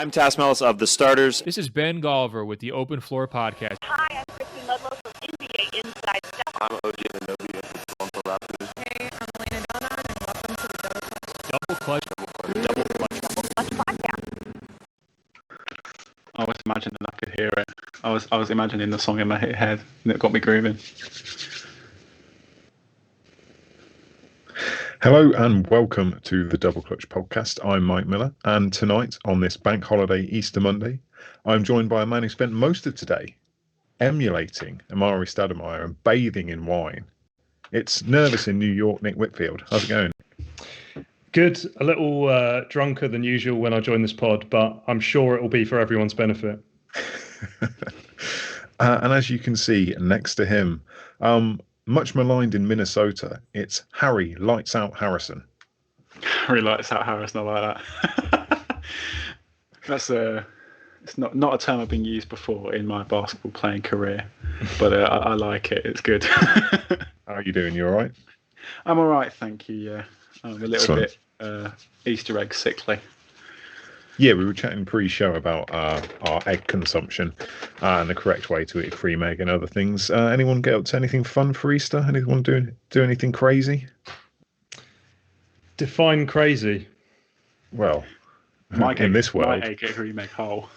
I'm Tass Mellis of The Starters. This is Ben Golliver with the Open Floor Podcast. Hi, I'm Kristen Ludlow from NBA Inside Stuff. I'm OG Anunoby of the Toronto Raptors. Hey, I'm Elena Donard, and welcome to the Double Clutch Podcast. I was imagining I could hear it. I was imagining the song in my head, and it got me grooving. Hello and welcome to the Double Clutch Podcast. I'm Mike Miller, and tonight on this bank holiday Easter Monday, I'm joined by a man who spent most of today emulating Amari Stoudemire and bathing in wine. It's nervous in New York, Nick Whitfield. How's it going? Good. A little drunker than usual when I join this pod, but I'm sure it will be for everyone's benefit. And as you can see next to him, much maligned in Minnesota, it's Harry Lights Out Harrison. Harry Lights Out Harrison, I like that. It's not a term I've been used before in my basketball playing career, but I like it. It's good. How are you doing? You all right? I'm all right, thank you. Yeah, I'm a little bit Easter egg sickly. Yeah, we were chatting pre-show about our egg consumption and the correct way to eat cream egg and other things. Anyone get up to anything fun for Easter? Anyone do anything crazy? Define crazy. Well, in this world, egg, a cream egg whole.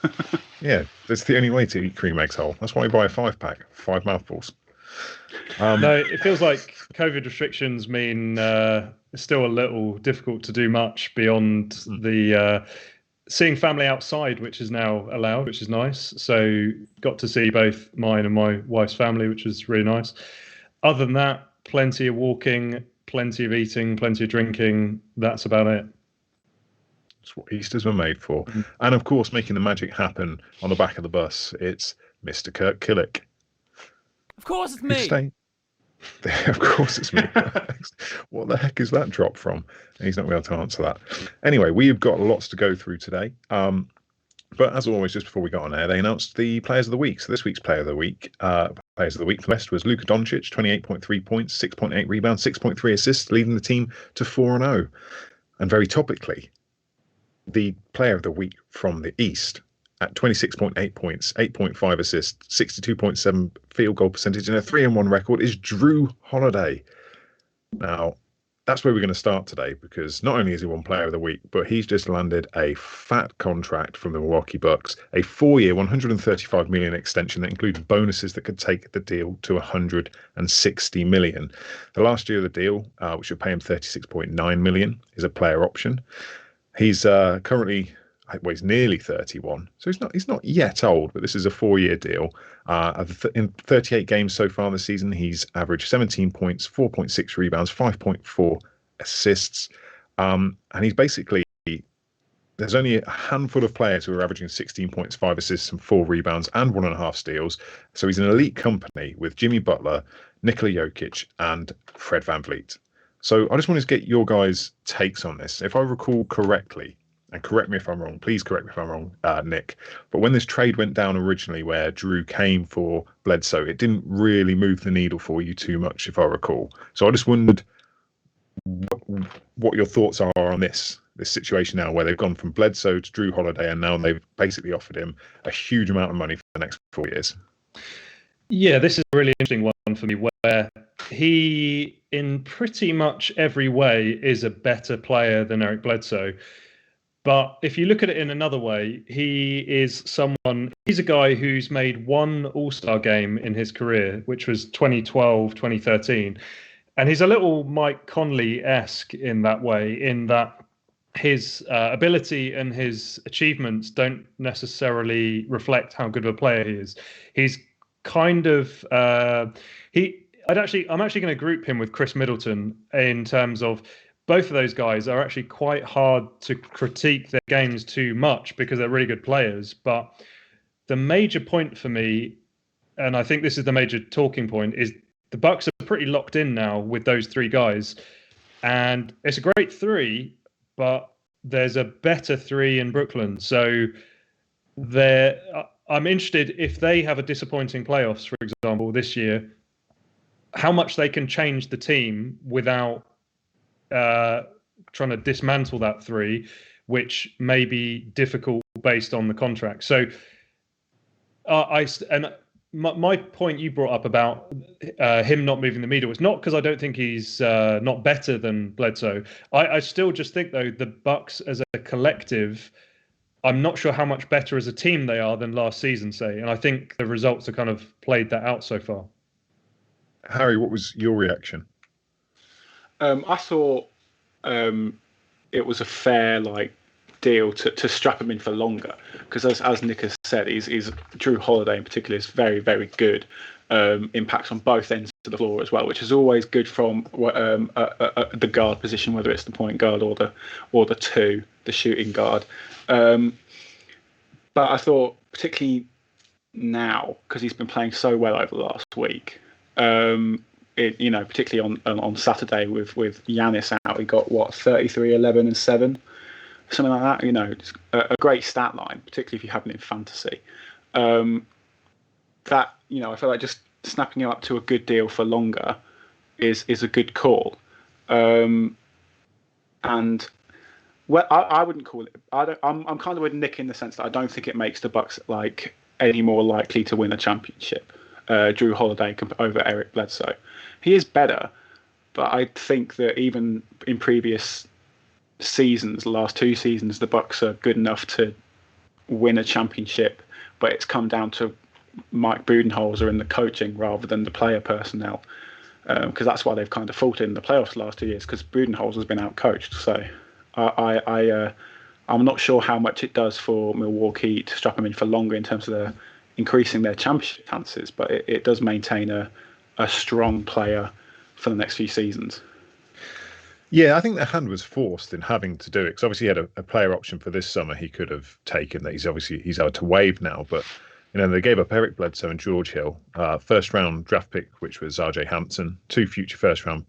Yeah, that's the only way to eat cream eggs whole. That's why you buy a 5-pack, 5 mouthfuls. No, it feels like COVID restrictions mean it's still a little difficult to do much beyond the seeing family outside, which is now allowed, which is nice. So got to see both mine and my wife's family, which was really nice. Other than that, plenty of walking, plenty of eating, plenty of drinking. That's about it. That's what Easters were made for. Mm-hmm. And of course, making the magic happen on the back of the bus, it's Mr. Kirk Killick. Of course it's me. Of course it's me. What the heck is that drop from? He's not going to be able to answer that. Anyway, we've got lots to go through today. But as always, just before we got on air, they announced the Players of the Week. So this week's Players of the Week for the West was Luka Doncic, 28.3 points, 6.8 rebounds, 6.3 assists, leading the team to 4-0. And very topically, the Player of the Week from the East at 26.8 points, 8.5 assists, 62.7 field goal percentage, and a 3-1 record is Jrue Holiday. Now, that's where we're going to start today, because not only is he one Player of the Week, but he's just landed a fat contract from the Milwaukee Bucks, a 4-year, $135 million extension that includes bonuses that could take the deal to $160 million. The last year of the deal, which would pay him $36.9 million, is a player option. He's currently... Well, he's nearly 31, so he's not yet old, but this is a 4-year deal. In 38 games so far this season, he's averaged 17 points, 4.6 rebounds, 5.4 assists. And he's basically, there's only a handful of players who are averaging 16 points, 5 assists, and 4 rebounds, and 1.5 steals. So he's an elite company with Jimmy Butler, Nikola Jokic, and Fred VanVleet. So I just wanted to get your guys' takes on this. If I recall correctly, and correct me if I'm wrong, please correct me if I'm wrong, Nick, but when this trade went down originally where Jrue came for Bledsoe, it didn't really move the needle for you too much, if I recall. So I just wondered what your thoughts are on this situation now, where they've gone from Bledsoe to Jrue Holiday, and now they've basically offered him a huge amount of money for the next 4 years. Yeah, this is a really interesting one for me, where he, in pretty much every way, is a better player than Eric Bledsoe. But if you look at it in another way, he's a guy who's made one All-Star game in his career, which was 2012, 2013. And he's a little Mike Conley-esque in that way, in that his ability and his achievements don't necessarily reflect how good of a player he is. He's kind of, I'm actually going to group him with Chris Middleton in terms of, both of those guys are actually quite hard to critique their games too much because they're really good players. But the major point for me, and I think this is the major talking point, is the Bucks are pretty locked in now with those three guys. And it's a great three, but there's a better three in Brooklyn. So I'm interested if they have a disappointing playoffs, for example, this year, how much they can change the team without trying to dismantle that three, which may be difficult based on the contract. So my point you brought up about him not moving the needle is not because I don't think he's not better than Bledsoe. I still just think, though, the Bucks as a collective, I'm not sure how much better as a team they are than last season, say. And I think the results have kind of played that out so far. Harry, what was your reaction? I thought it was a fair deal to strap him in for longer, because as Nick has said, he's Jrue Holiday in particular is very, very good. Impacts on both ends of the floor as well, which is always good from the guard position, whether it's the point guard or the two, the shooting guard. But I thought particularly now, because he's been playing so well over the last week, particularly on Saturday with Giannis out, he got 33, 11, and 7. Something like that, it's a great stat line, particularly if you have it in fantasy. I feel like just snapping him up to a good deal for longer is a good call. And I wouldn't call it. I'm kind of with Nick in the sense that I don't think it makes the Bucks any more likely to win a championship. Jrue Holiday over Eric Bledsoe, he is better, but I think that even in previous seasons, the last 2 seasons, the Bucks are good enough to win a championship, but it's come down to Mike Budenholzer and the coaching rather than the player personnel, because that's why they've kind of faltered in the playoffs the last 2 years, because Budenholzer's been outcoached. So I'm not sure how much it does for Milwaukee to strap them in for longer in terms of increasing their championship chances, but it does maintain a strong player for the next few seasons. Yeah, I think the hand was forced in having to do it, because obviously he had a player option for this summer he could have taken that he's able to waive now. But they gave up Eric Bledsoe and George Hill, first round draft pick, which was RJ Hampton, 2 future first round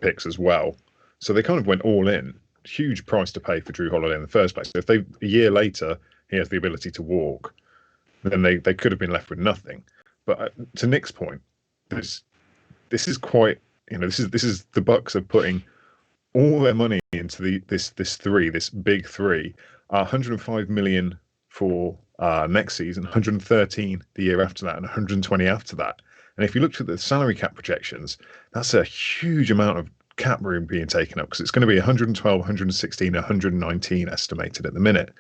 picks as well. So they kind of went all in. Huge price to pay for Jrue Holiday in the first place. So if a year later he has the ability to walk, then they could have been left with nothing. But to Nick's point, this is quite, this is the Bucks are putting all their money into this big three, 105 million for next season, 113 the year after that, and 120 after that. And if you looked at the salary cap projections, that's a huge amount of cap room being taken up, because it's going to be 112, 116, 119 estimated at the minute.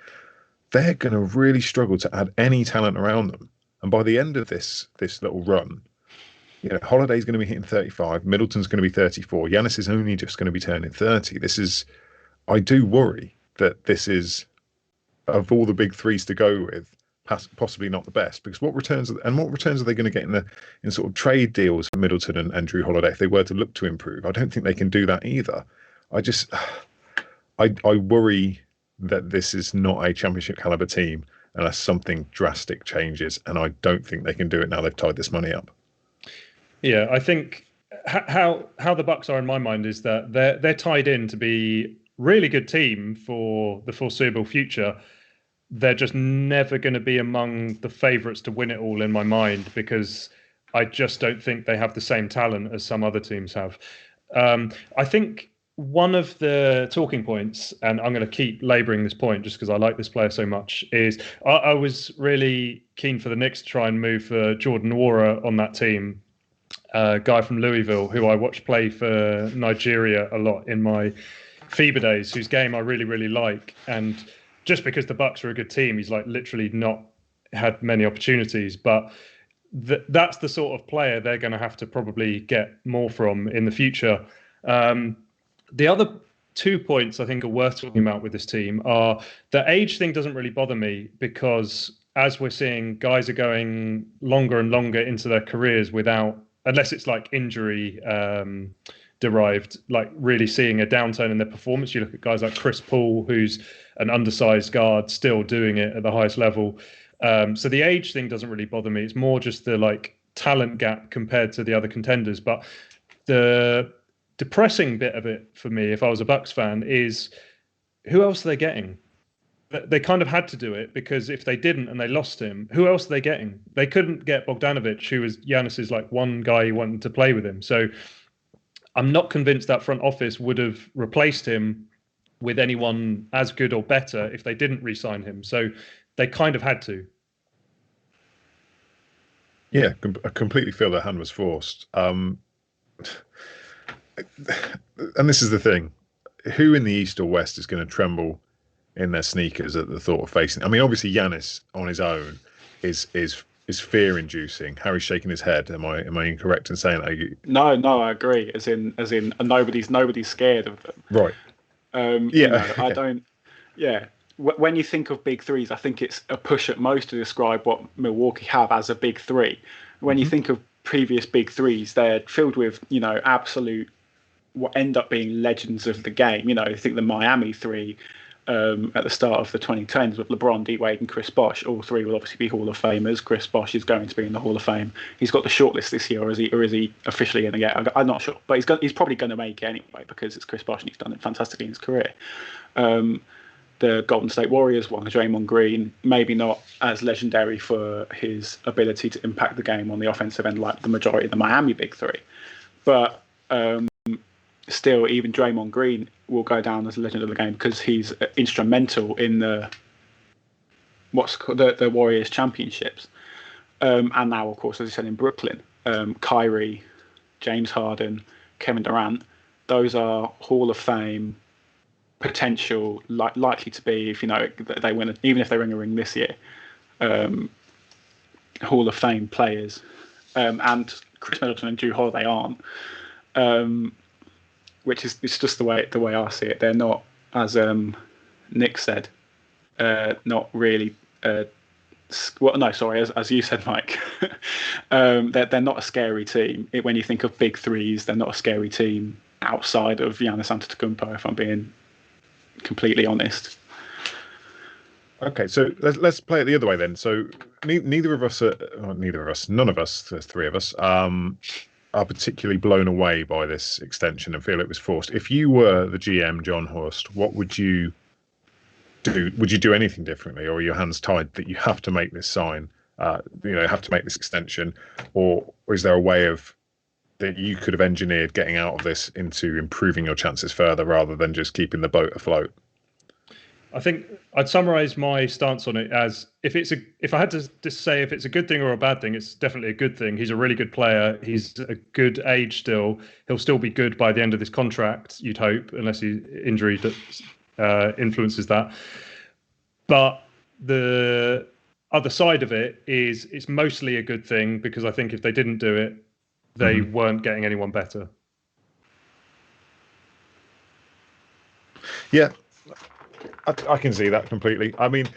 They're going to really struggle to add any talent around them. And by the end of this little run, Holiday's going to be hitting 35, Middleton's going to be 34, Giannis is only just going to be turning 30. I do worry that this is, of all the big threes to go with, possibly not the best, because what returns are they going to get in sort of trade deals for Middleton and Jrue Holiday if they were to look to improve? I don't think they can do that either. I worry that this is not a championship caliber team unless something drastic changes, and I don't think they can do it now they've tied this money up. Yeah, I think how the Bucks are in my mind is that they're tied in to be really good team for the foreseeable future. They're just never going to be among the favourites to win it all in my mind, because I just don't think they have the same talent as some other teams have. I think one of the talking points, and I'm going to keep labouring this point just because I like this player so much, is I was really keen for the Knicks to try and move Jordan Nwora on that team. Guy from Louisville who I watched play for Nigeria a lot in my FIBA days, whose game I really, really like. And just because the Bucks are a good team, he's literally not had many opportunities. But that's the sort of player they're going to have to probably get more from in the future. The other 2 points I think are worth talking about with this team are the age thing doesn't really bother me, because as we're seeing, guys are going longer and longer into their careers without, unless it's injury derived, really seeing a downturn in their performance. You look at guys like Chris Paul, who's an undersized guard, still doing it at the highest level. So the age thing doesn't really bother me. It's more just the talent gap compared to the other contenders. But the depressing bit of it for me, if I was a Bucks fan, is who else are they getting? They kind of had to do it, because if they didn't and they lost him, who else are they getting? They couldn't get Bogdanovic, who was Giannis's one guy who wanted to play with him. So I'm not convinced that front office would have replaced him with anyone as good or better if they didn't re-sign him. So they kind of had to. Yeah, I completely feel their hand was forced. And this is the thing: who in the East or West is going to tremble in their sneakers at the thought of facing? I mean, obviously Giannis on his own is fear-inducing. Harry's shaking his head. Am I incorrect in saying that? No, I agree. As in, nobody's scared of them. Right. I don't. Yeah. When you think of big threes, I think it's a push at most to describe what Milwaukee have as a big three. When you think of previous big threes, they're filled with, absolute what end up being legends of the game. I think the Miami three at the start of the 2010s with LeBron, D Wade, and Chris Bosh. All three will obviously be Hall of Famers. Chris Bosh is going to be in the Hall of Fame. He's got the shortlist this year, or is he officially going to get? I'm not sure, but he's probably going to make it anyway because it's Chris Bosh and he's done it fantastically in his career. The Golden State Warriors one, Draymond Green, maybe not as legendary for his ability to impact the game on the offensive end like the majority of the Miami Big Three. But still, even Draymond Green will go down as a legend of the game because he's instrumental in the Warriors championships. And now, of course, as I said, in Brooklyn, Kyrie, James Harden, Kevin Durant, those are Hall of Fame potential, likely to be, if they win, even if they win a ring this year, Hall of Fame players. And Chris Middleton and Jrue Holiday aren't, which is it's just the way I see it. They're not, as Nick said, not really. As you said, Mike, they're not a scary team. When you think of big threes, they're not a scary team outside of Giannis Antetokounmpo, if I'm being completely honest. Okay, so let's play it the other way then. So none of us, there's three of us, are particularly blown away by this extension and feel it was forced. If you were the GM, John Horst, what would you do? Would you do anything differently, or are your hands tied that you have to make this have to make this extension, or is there a way that you could have engineered getting out of this into improving your chances further rather than just keeping the boat afloat? I think I'd summarize my stance on it as if I had to just say if it's a good thing or a bad thing, it's definitely a good thing. He's a really good player. He's a good age still. He'll still be good by the end of this contract, you'd hope, unless injury influences that. But the other side of it is it's mostly a good thing because I think if they didn't do it, they weren't getting anyone better. Yeah, I can see that completely. I mean,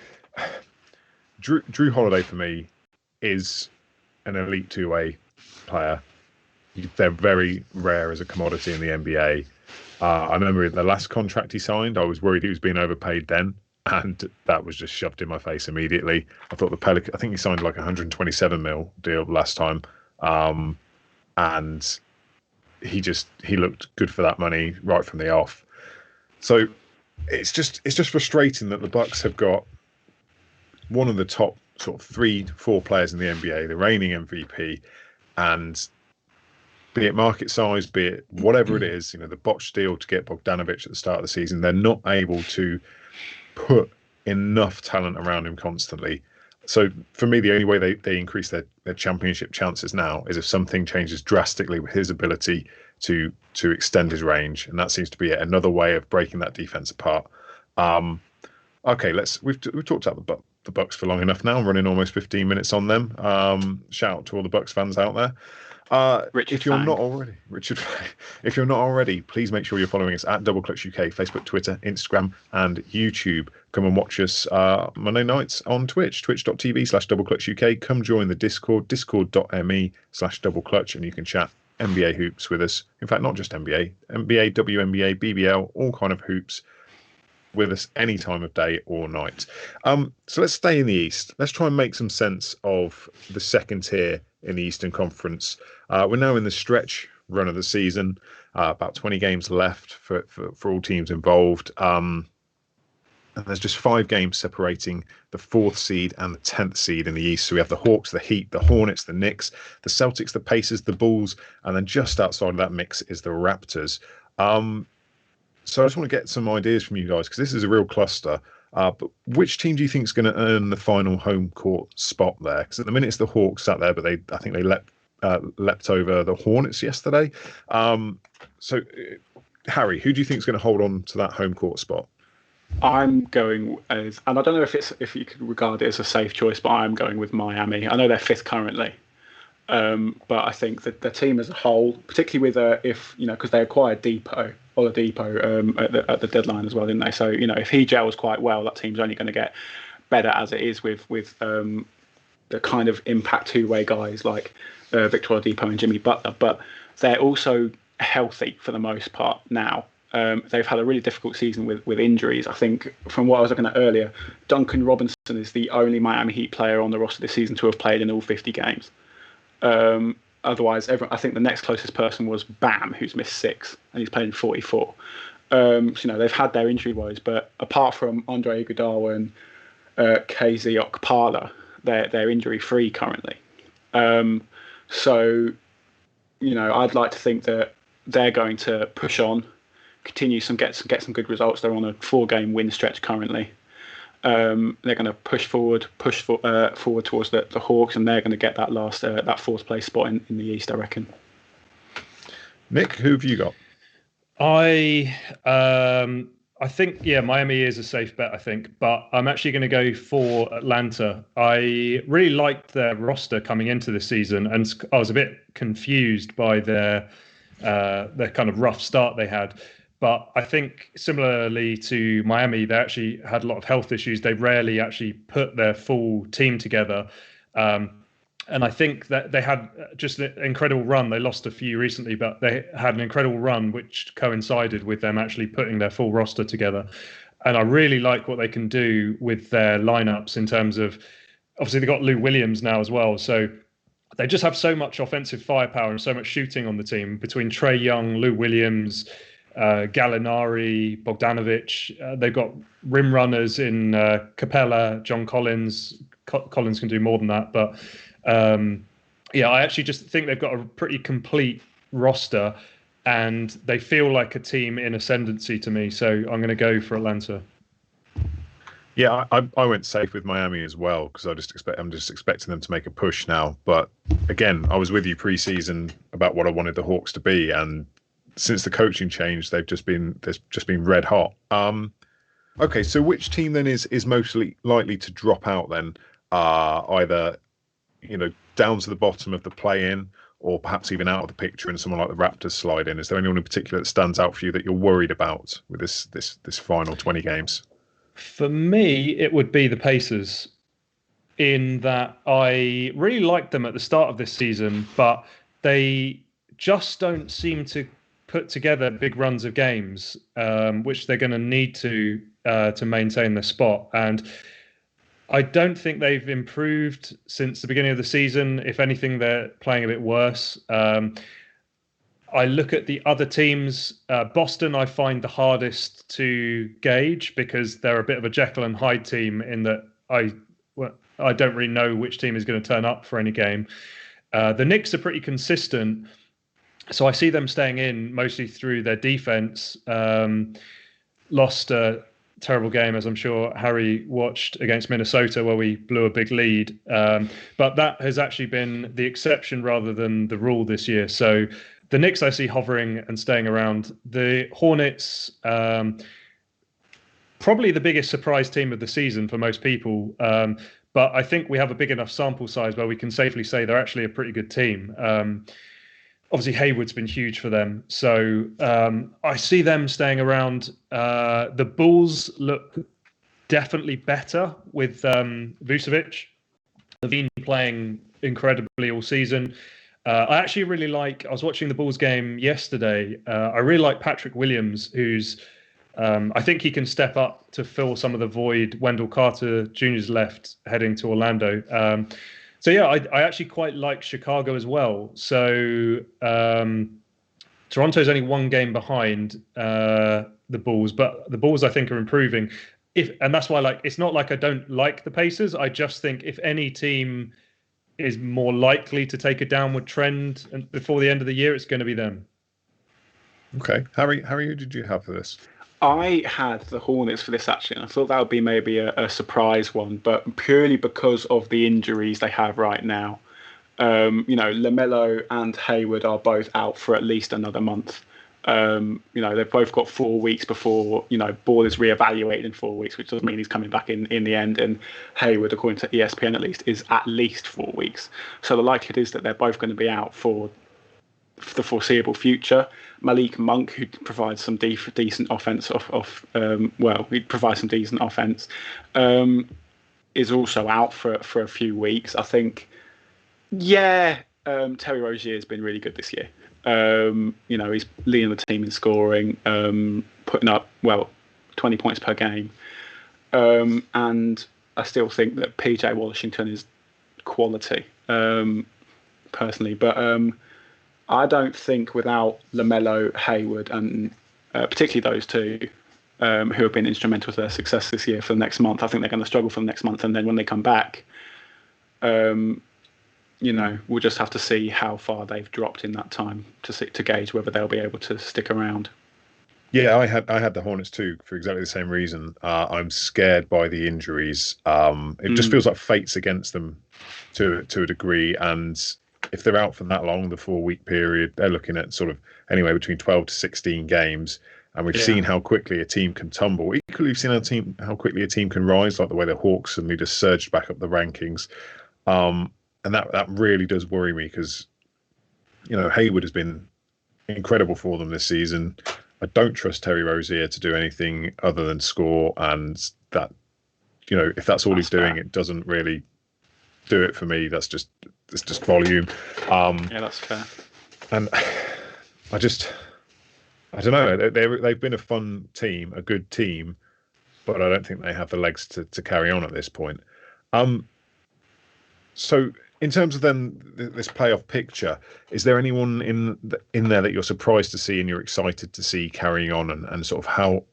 Jrue Holiday for me is an elite two-way player. They're very rare as a commodity in the NBA. I remember the last contract he signed, I was worried he was being overpaid then, and that was just shoved in my face immediately. I thought I think he signed like $127 million deal last time. And he looked good for that money right from the off. So it's just frustrating that the Bucks have got one of the top sort of 3-4 players in the NBA, the reigning MVP, and be it market size, be it whatever it is, the botched deal to get Bogdanovic at the start of the season, they're not able to put enough talent around him constantly. So for me, the only way they increase their championship chances now is if something changes drastically with his ability to extend his range, and that seems to be another way of breaking that defense apart. Okay, we've talked about the Bucks for long enough now. I'm running almost 15 minutes on them. Shout out to all the Bucks fans out there. If you're not already, please make sure you're following us at Double Clutch UK, Facebook, Twitter, Instagram, and YouTube. Come and watch us Monday nights on Twitch, twitch.tv/DoubleClutchUK. Come join the Discord, discord.me/DoubleClutch, and you can chat NBA hoops with us. In fact, not just NBA, WNBA, BBL, all kind of hoops with us any time of day or night. So let's stay in the East. Let's try and make some sense of the second tier in the Eastern Conference. We're now in the stretch run of the season, about 20 games left for all teams involved. And there's just 5 games separating the 4th seed and the 10th seed in the East. So we have the Hawks, the Heat, the Hornets, the Knicks, the Celtics, the Pacers, the Bulls, and then just outside of that mix is the Raptors. So I just want to get some ideas from you guys, because this is a real cluster. But which team do you think is going to earn the final home court spot there? Because at the minute it's the Hawks sat there, but I think they leapt over the Hornets yesterday. So, Harry, who do you think is going to hold on to that home court spot? I'm going as, and I don't know if you could regard it as a safe choice, but I'm going with Miami. I know they're fifth currently, but I think that the team as a whole, particularly with because they acquired Oladipo at the deadline as well, didn't they? So if he gels quite well, that team's only going to get better as it is with the kind of impact two-way guys like Victor Oladipo and Jimmy Butler, but they're also healthy for the most part now. They've had a really difficult season with injuries. I think from what I was looking at earlier, Duncan Robinson is the only Miami Heat player on the roster this season to have played in all 50 games. Otherwise, I think the next closest person was Bam, who's missed 6, and he's played in 44. So, they've had their injury woes, but apart from Andre Iguodala and KZ Okpala, they're injury-free currently. So, I'd like to think that they're going to push on, continue get some good results. They're on a 4-game win stretch currently. They're going to push forward towards the Hawks, and they're going to get that last that fourth place spot in the East, I reckon. Nick, who have you got? I think Miami is a safe bet, I think, but I'm actually going to go for Atlanta. I really liked their roster coming into the season, and I was a bit confused by their kind of rough start they had. But I think similarly to Miami, they actually had a lot of health issues. They rarely actually put their full team together. And I think that they had just an incredible run. They lost a few recently, but they had an incredible run, which coincided with them actually putting their full roster together. And I really like what they can do with their lineups in terms of, obviously they've got Lou Williams now as well. So they just have so much offensive firepower and so much shooting on the team between Trae Young, Lou Williams, Gallinari, Bogdanovic. They've got rim runners in Capella, John Collins. Collins can do more than that, but I actually just think they've got a pretty complete roster, and they feel like a team in ascendancy to me. So I'm going to go for Atlanta. Yeah, I went safe with Miami as well because I'm just expecting them to make a push now. But again, I was with you pre-season about what I wanted the Hawks to be, and since the coaching change, there's just been red hot. Okay, so which team then is mostly likely to drop out then? Either down to the bottom of the play-in, or perhaps even out of the picture, and someone like the Raptors slide in. Is there anyone in particular that stands out for you that you're worried about with this final 20 games? For me, it would be the Pacers, in that I really liked them at the start of this season, but they just don't seem to put together big runs of games, which they're going to need to maintain their spot. And I don't think they've improved since the beginning of the season. If anything, they're playing a bit worse. I look at the other teams. Boston, I find the hardest to gauge because they're a bit of a Jekyll and Hyde team in that I don't really know which team is going to turn up for any game. The Knicks are pretty consistent, so I see them staying in mostly through their defense. Lost a terrible game, as I'm sure Harry watched, against Minnesota, where we blew a big lead. But that has actually been the exception rather than the rule this year. So the Knicks I see hovering and staying around. The Hornets, probably the biggest surprise team of the season for most people. But I think we have a big enough sample size where we can safely say they're actually a pretty good team. Obviously, Hayward's been huge for them. So I see them staying around. The Bulls look definitely better with Vucevic. Levine playing incredibly all season. I actually really I was watching the Bulls game yesterday. I really like Patrick Williams, who's, I think he can step up to fill some of the void Wendell Carter Jr.'s left heading to Orlando. I actually quite like Chicago as well. So Toronto's only one game behind the Bulls, but the Bulls I think are improving. And that's why it's not like I don't like the Pacers. I just think if any team is more likely to take a downward trend and before the end of the year, it's going to be them. Okay, Harry, who did you have for this? I had the Hornets for this actually, and I thought that would be maybe a surprise one, but purely because of the injuries they have right now. LaMelo and Hayward are both out for at least another month. They've both got 4 weeks before, Ball is reevaluated in 4 weeks, which doesn't mean he's coming back in the end. And Hayward, according to ESPN is at least 4 weeks. So the likelihood is that they're both going to be out for the foreseeable future. Malik Monk, who provides some decent offense he provides some decent offense, is also out for a few weeks. I think, Terry Rozier has been really good this year. He's leading the team in scoring, putting up 20 points per game, and I still think that PJ Washington is quality, personally, but I don't think without LaMelo, Hayward, and particularly those two, who have been instrumental to their success this year for the next month, I think they're going to struggle for the next month, and then when they come back, we'll just have to see how far they've dropped in that time to gauge whether they'll be able to stick around. Yeah, I had the Hornets too for exactly the same reason. I'm scared by the injuries. It just feels like fate's against them to a degree, and if they're out for that long, the 4-week period, they're looking at sort of anywhere between 12 to 16 games. And we've seen how quickly a team can tumble. Equally, we've seen how quickly a team can rise, like the way the Hawks suddenly just surged back up the rankings. And that really does worry me because, Hayward has been incredible for them this season. I don't trust Terry Rozier to do anything other than score. And that, if that's all he's doing, it doesn't really do it for me. It's just volume. That's fair. And I don't know. They've been a fun team, a good team, but I don't think they have the legs to carry on at this point. So in terms of then this playoff picture, is there anyone in there that you're surprised to see and you're excited to see carrying on, and sort of how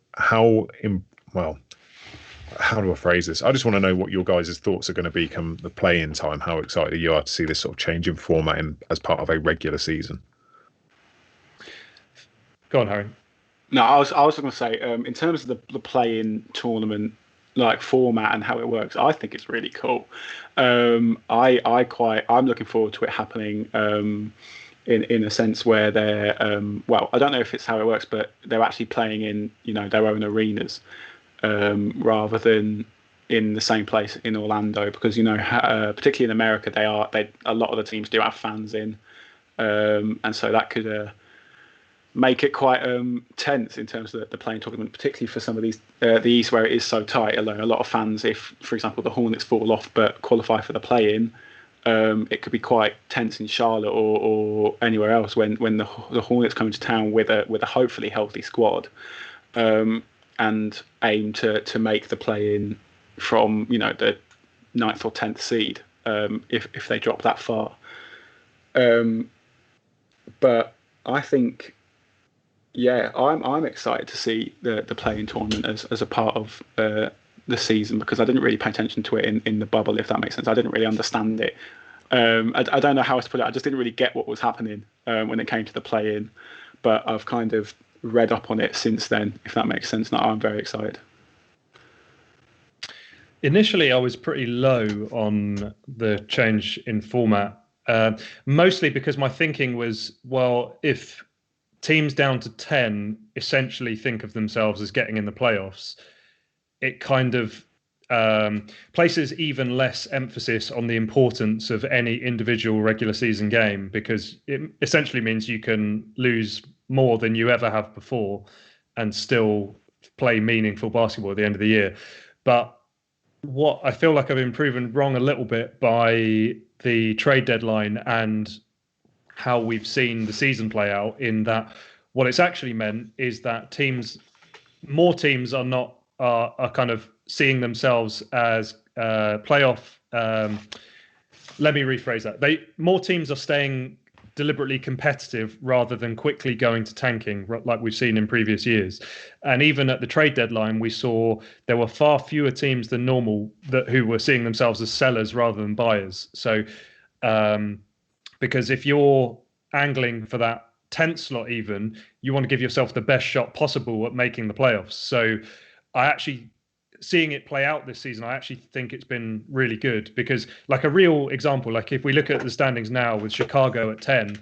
do I phrase this? I just want to know what your guys' thoughts are going to be come the play-in time. How excited you are to see this sort of change in format as part of a regular season. Go on, Harry. No, I was going to say, in terms of the play-in tournament format and how it works, I think it's really cool. I'm looking forward to it happening in a sense where they're I don't know if it's how it works, but they're actually playing in their own arenas rather than in the same place in Orlando, because particularly in America a lot of the teams do have fans in, and so that could make it quite tense in terms of the playing tournament, particularly for some of these the East where it is so tight. Although a lot of fans, if for example the Hornets fall off but qualify for the play-in, it could be quite tense in Charlotte or anywhere else when the Hornets come to town with a hopefully healthy squad, and aim to make the play-in from the 9th or 10th seed, if they drop that far. But I think, I'm excited to see the play-in tournament as a part of the season, because I didn't really pay attention to it in the bubble, if that makes sense. I didn't really understand it. I don't know how else to put it. I just didn't really get what was happening when it came to the play-in, but I've kind of read up on it since then, if that makes sense. Now I'm very excited. Initially, I was pretty low on the change in format, mostly because my thinking was, if teams down to 10 essentially think of themselves as getting in the playoffs, it kind of places even less emphasis on the importance of any individual regular season game, because it essentially means you can lose more than you ever have before and still play meaningful basketball at the end of the year. But what I feel like I've been proven wrong a little bit by the trade deadline and how we've seen the season play out, in that what it's actually meant is that more teams are kind of seeing themselves as playoff. Let me rephrase that. More teams are staying deliberately competitive rather than quickly going to tanking, like we've seen in previous years. And even at the trade deadline, we saw there were far fewer teams than normal who were seeing themselves as sellers rather than buyers. So, because if you're angling for that 10th slot even, you want to give yourself the best shot possible at making the playoffs. So I actually, seeing it play out this season, I actually think it's been really good, because like a real example, like if we look at the standings now with Chicago at 10,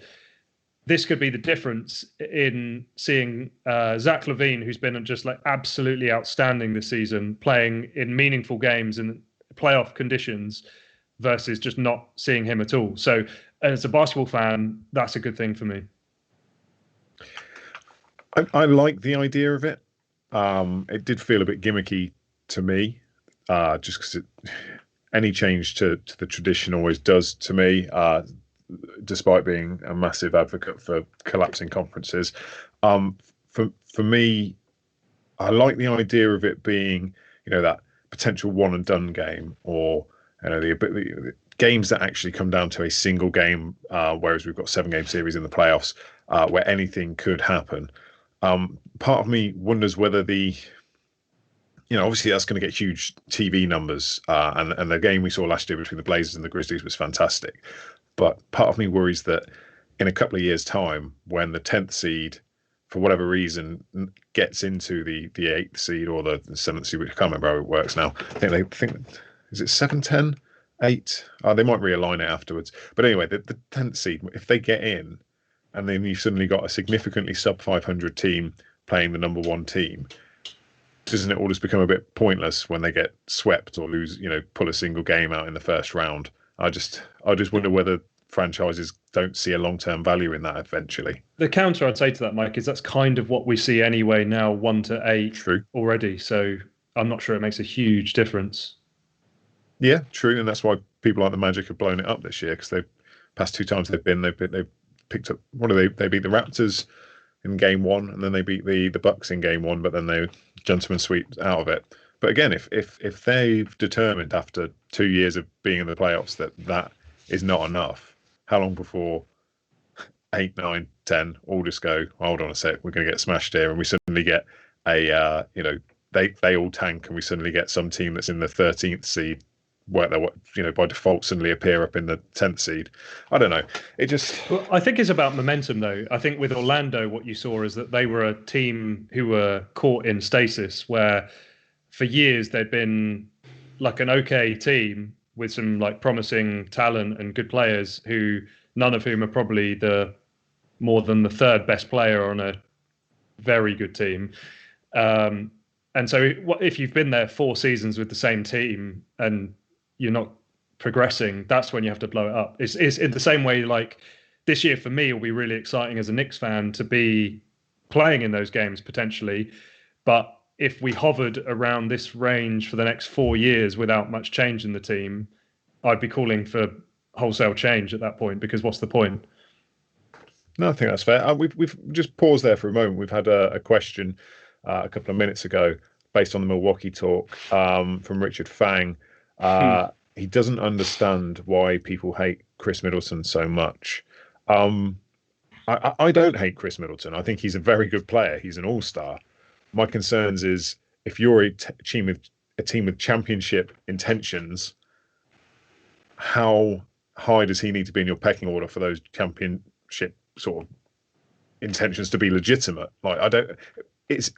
this could be the difference in seeing Zach LaVine, who's been just like absolutely outstanding this season, playing in meaningful games in playoff conditions, versus just not seeing him at all. So as a basketball fan, that's a good thing for me. I like the idea of it. It did feel a bit gimmicky to me, just because any change to the tradition always does to me, despite being a massive advocate for collapsing conferences. For me, I like the idea of it being, that potential one and done game, or the games that actually come down to a single game, whereas we've got 7-game series in the playoffs, where anything could happen. Part of me wonders whether obviously that's going to get huge TV numbers, and the game we saw last year between the Blazers and the Grizzlies was fantastic. But part of me worries that in a couple of years' time, when the 10th seed, for whatever reason, gets into the 8th seed or the 7th seed, which I can't remember how it works now. I think is it 7, 10, 8? They might realign it afterwards. But anyway, the 10th seed, if they get in, and then you've suddenly got a significantly sub 500 team playing the number 1 team, doesn't it all just become a bit pointless when they get swept or lose, pull a single game out in the first round? I just wonder whether franchises don't see a long-term value in that eventually. The counter I'd say to that, Mike, is that's kind of what we see anyway now, 1 to 8 True. Already. So I'm not sure it makes a huge difference. Yeah, true, and that's why people like the Magic have blown it up this year, because they've past 2 times they've picked up. What do they beat the Raptors in game 1, and then they beat the Bucks in game 1, but then they gentleman sweep out of it. But again, if they've determined after 2 years of being in the playoffs that is not enough, how long before 8, 9, 10 all just go, hold on a sec, we're going to get smashed here, and we suddenly get a they all tank, and we suddenly get some team that's in the 13th seed where they by default suddenly appear up in the 10th seed. I don't know. Well, I think it's about momentum, though. I think with Orlando, what you saw is that they were a team who were caught in stasis, where for years they'd been like an okay team with some like promising talent and good players, who none of whom are probably more than the 3rd best player on a very good team. And so if you've been there 4 seasons with the same team and you're not progressing, that's when you have to blow it up. It's in the same way, like this year for me will be really exciting as a Knicks fan to be playing in those games potentially. But if we hovered around this range for the next 4 years without much change in the team, I'd be calling for wholesale change at that point, because what's the point? No, I think that's fair. We've just paused there for a moment. We've had a question a couple of minutes ago based on the Milwaukee talk from Richard Fang. He doesn't understand why people hate Chris Middleton so much. I don't hate Chris Middleton. I think he's a very good player. He's an all-star. My concerns is if you're a team with championship intentions, how high does he need to be in your pecking order for those championship sort of intentions to be legitimate? Like,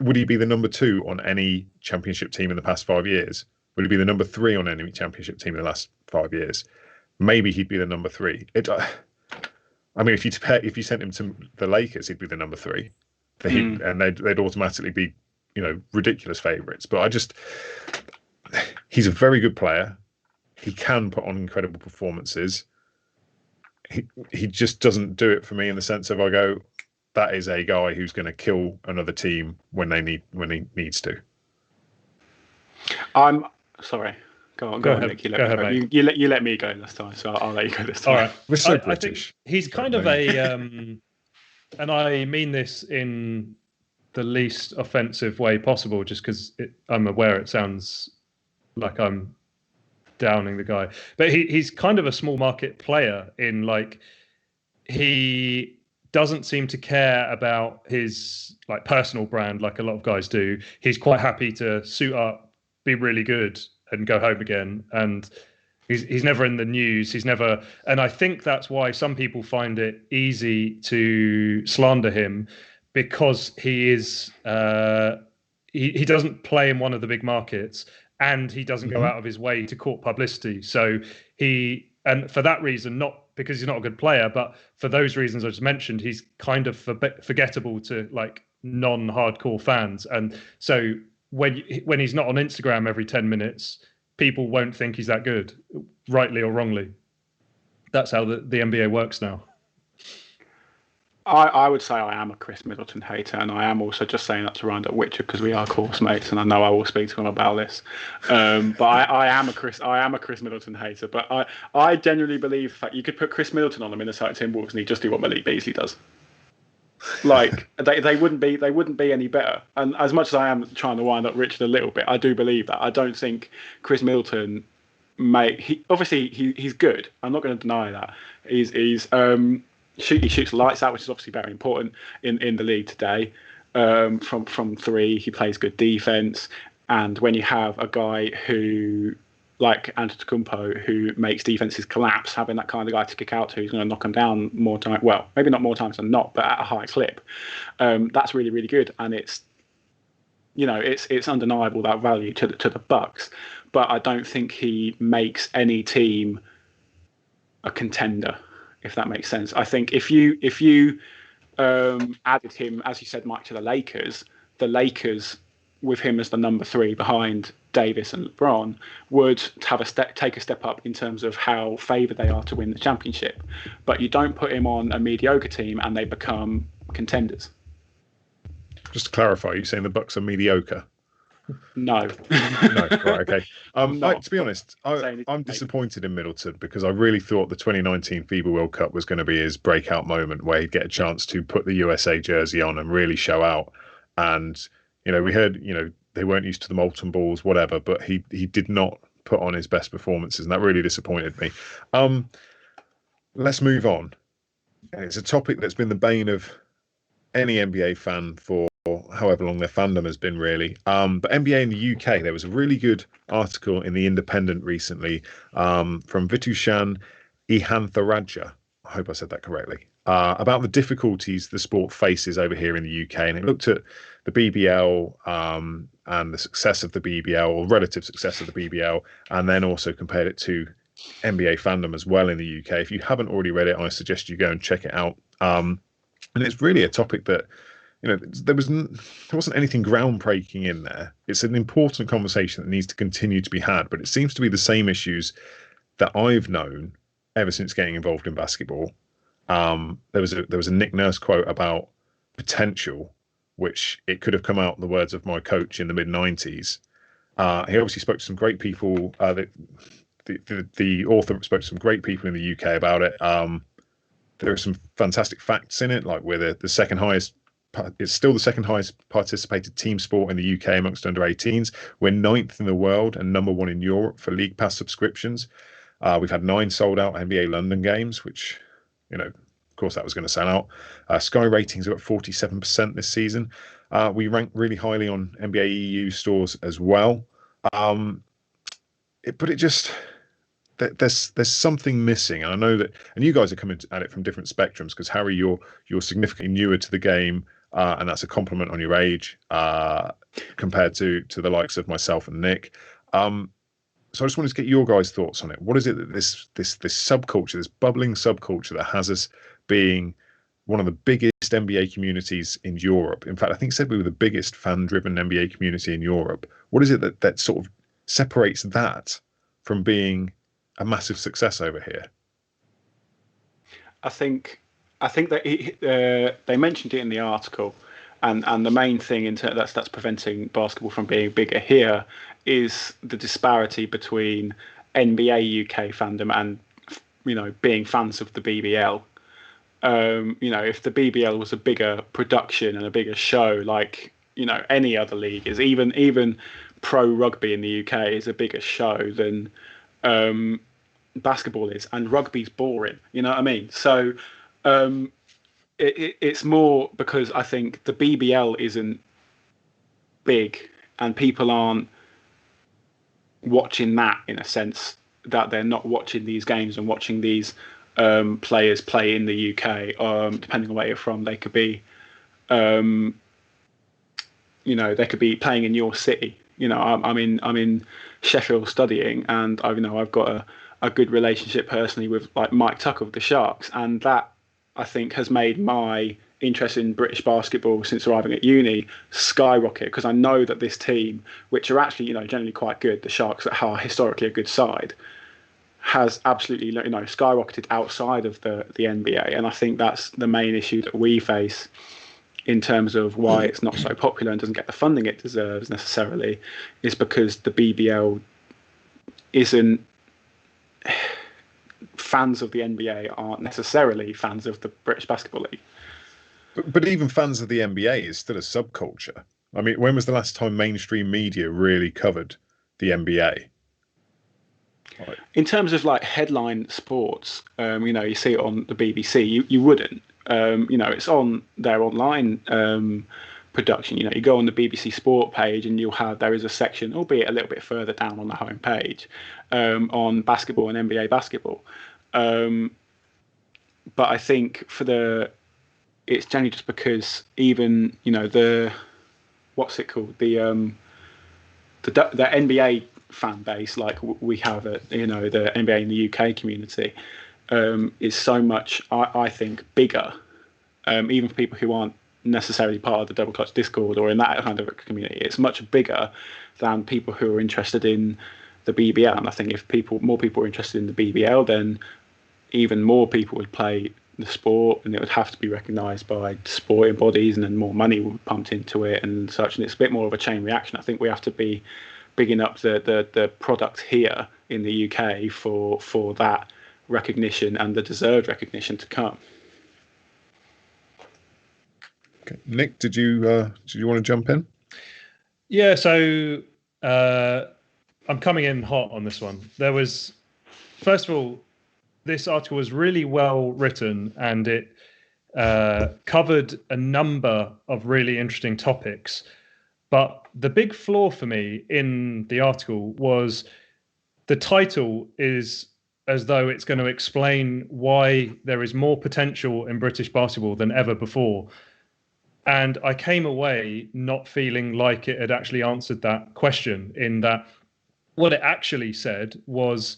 would he be the number 2 on any championship team in the past 5 years? Would he be the number 3 on any championship team in the last 5 years? Maybe he'd be the number 3. I mean, if you sent him to the Lakers, he'd be the number 3, and they'd automatically be, ridiculous favourites. But he's a very good player. He can put on incredible performances. He just doesn't do it for me in the sense of I go, that is a guy who's going to kill another team when he needs to. I'm sorry. Go on, ahead. Nick. You let me go last time, so I'll let you go this time. All right. We're so I British. think he's kind of and I mean this in the least offensive way possible, just because I'm aware it sounds like I'm downing the guy, but he's kind of a small market player in like he doesn't seem to care about his like personal brand like a lot of guys do. He's quite happy to suit up, be really good, and go home again. And He's never in the news. He's never, and I think that's why some people find it easy to slander him, because he is he doesn't play in one of the big markets, and he doesn't go out of his way to court publicity. So and for that reason, not because he's not a good player, but for those reasons I just mentioned, he's kind of forgettable to like non-hardcore fans. And so when he's not on Instagram every 10 minutes, people won't think he's that good, rightly or wrongly. That's how the NBA works now. I would say I am a Chris Middleton hater, and I am also just saying that to round up Witcher because we are course mates, and I know I will speak to him about this. But I am a Chris Middleton hater. But I genuinely believe that you could put Chris Middleton on the Minnesota Timberwolves and he'd just do what Malik Beasley does. Like they wouldn't be any better. And as much as I am trying to wind up Richard a little bit, I do believe that. I don't think Chris Middleton he's good. I'm not going to deny that. He shoots lights out, which is obviously very important in the league today. From three, he plays good defense, and when you have a guy who, like Antetokounmpo, who makes defenses collapse, having that kind of guy to kick out to, who's going to knock them down more time. Well, maybe not more times than not, but at a high clip. That's really, really good, and it's undeniable that value to the Bucks. But I don't think he makes any team a contender, if that makes sense. I think if you added him, as you said, Mike, to the Lakers with him as the number 3 behind Davis and LeBron would have take a step up in terms of how favoured they are to win the championship. But you don't put him on a mediocre team and they become contenders. Just to clarify, you're saying the Bucks are mediocre? No. No, right, okay. To be honest, I'm disappointed in Middleton because I really thought the 2019 FIBA World Cup was going to be his breakout moment where he'd get a chance to put the USA jersey on and really show out. And, we heard, they weren't used to the molten balls, whatever, but he did not put on his best performances, and that really disappointed me. Let's move on. It's a topic that's been the bane of any NBA fan for however long their fandom has been, really. But NBA in the UK, there was a really good article in The Independent recently from Vitushan Ihantharajah, I hope I said that correctly, about the difficulties the sport faces over here in the UK. And it looked at the BBL and the success of the BBL, or relative success of the BBL, and then also compared it to NBA fandom as well in the UK. If you haven't already read it, I suggest you go and check it out. And it's really a topic that, there wasn't anything groundbreaking in there. It's an important conversation that needs to continue to be had, but it seems to be the same issues that I've known ever since getting involved in basketball. There was a Nick Nurse quote about potential, which it could have come out in the words of my coach in the mid-90s. He obviously spoke to some great people. The author spoke to some great people in the UK about it. There are some fantastic facts in it, like we're the second highest. It's still the second highest participated team sport in the UK amongst under 18s. We're 9th in the world and number 1 in Europe for League Pass subscriptions. We've had 9 sold out NBA London games, which, of course, that was going to sell out. Sky ratings are at 47% this season. We rank really highly on NBA EU stores as well. There's something missing, and I know that. And you guys are coming at it from different spectrums because Harry, you're significantly newer to the game. And that's a compliment on your age compared to the likes of myself and Nick. So I just wanted to get your guys' thoughts on it. What is it that this subculture, this bubbling subculture that has us being one of the biggest NBA communities in Europe? In fact, I think said we were the biggest fan-driven NBA community in Europe. What is it that sort of separates that from being a massive success over here? I think that they mentioned it in the article, and the main thing that's preventing basketball from being bigger here is the disparity between NBA UK fandom and being fans of the BBL. If the BBL was a bigger production and a bigger show, like any other league is, even pro rugby in the UK is a bigger show than basketball is, and rugby's boring. You know what I mean? So. It's more because I think the BBL isn't big and people aren't watching that in a sense that they're not watching these games and watching these players play in the UK. Depending on where you're from, they could be, they could be playing in your city. I'm in Sheffield studying, and I've got a good relationship personally with like Mike Tucker of the Sharks, and that I think has made my interest in British basketball since arriving at uni skyrocket, because I know that this team, which are actually generally quite good, the Sharks that are historically a good side, has absolutely skyrocketed outside of the NBA, and I think that's the main issue that we face in terms of why it's not so popular and doesn't get the funding it deserves necessarily, is because the BBL isn't. Fans of the NBA aren't necessarily fans of the British Basketball League. But even fans of the NBA is still a subculture. I mean, when was the last time mainstream media really covered the NBA? In terms of like headline sports, you see it on the BBC. You wouldn't. It's on their online production. You go on the BBC Sport page, and there is a section, albeit a little bit further down on the home page, on basketball and NBA basketball. But I think it's generally just because even what's it called, the NBA fan base, like we have at the NBA in the UK community, is so much, I think, bigger, even for people who aren't necessarily part of the Double Clutch Discord or in that kind of a community. It's much bigger than people who are interested in the BBL, and I think if more people are interested in the BBL, then even more people would play the sport, and it would have to be recognised by sporting bodies, and then more money would be pumped into it and such, and it's a bit more of a chain reaction. I think we have to be bigging up the product here in the UK for that recognition and the deserved recognition to come. Okay. Nick, did you want to jump in? Yeah, so I'm coming in hot on this one. First of all, this article was really well written, and it covered a number of really interesting topics. But the big flaw for me in the article was the title is as though it's going to explain why there is more potential in British basketball than ever before. And I came away not feeling like it had actually answered that question, in that what it actually said was,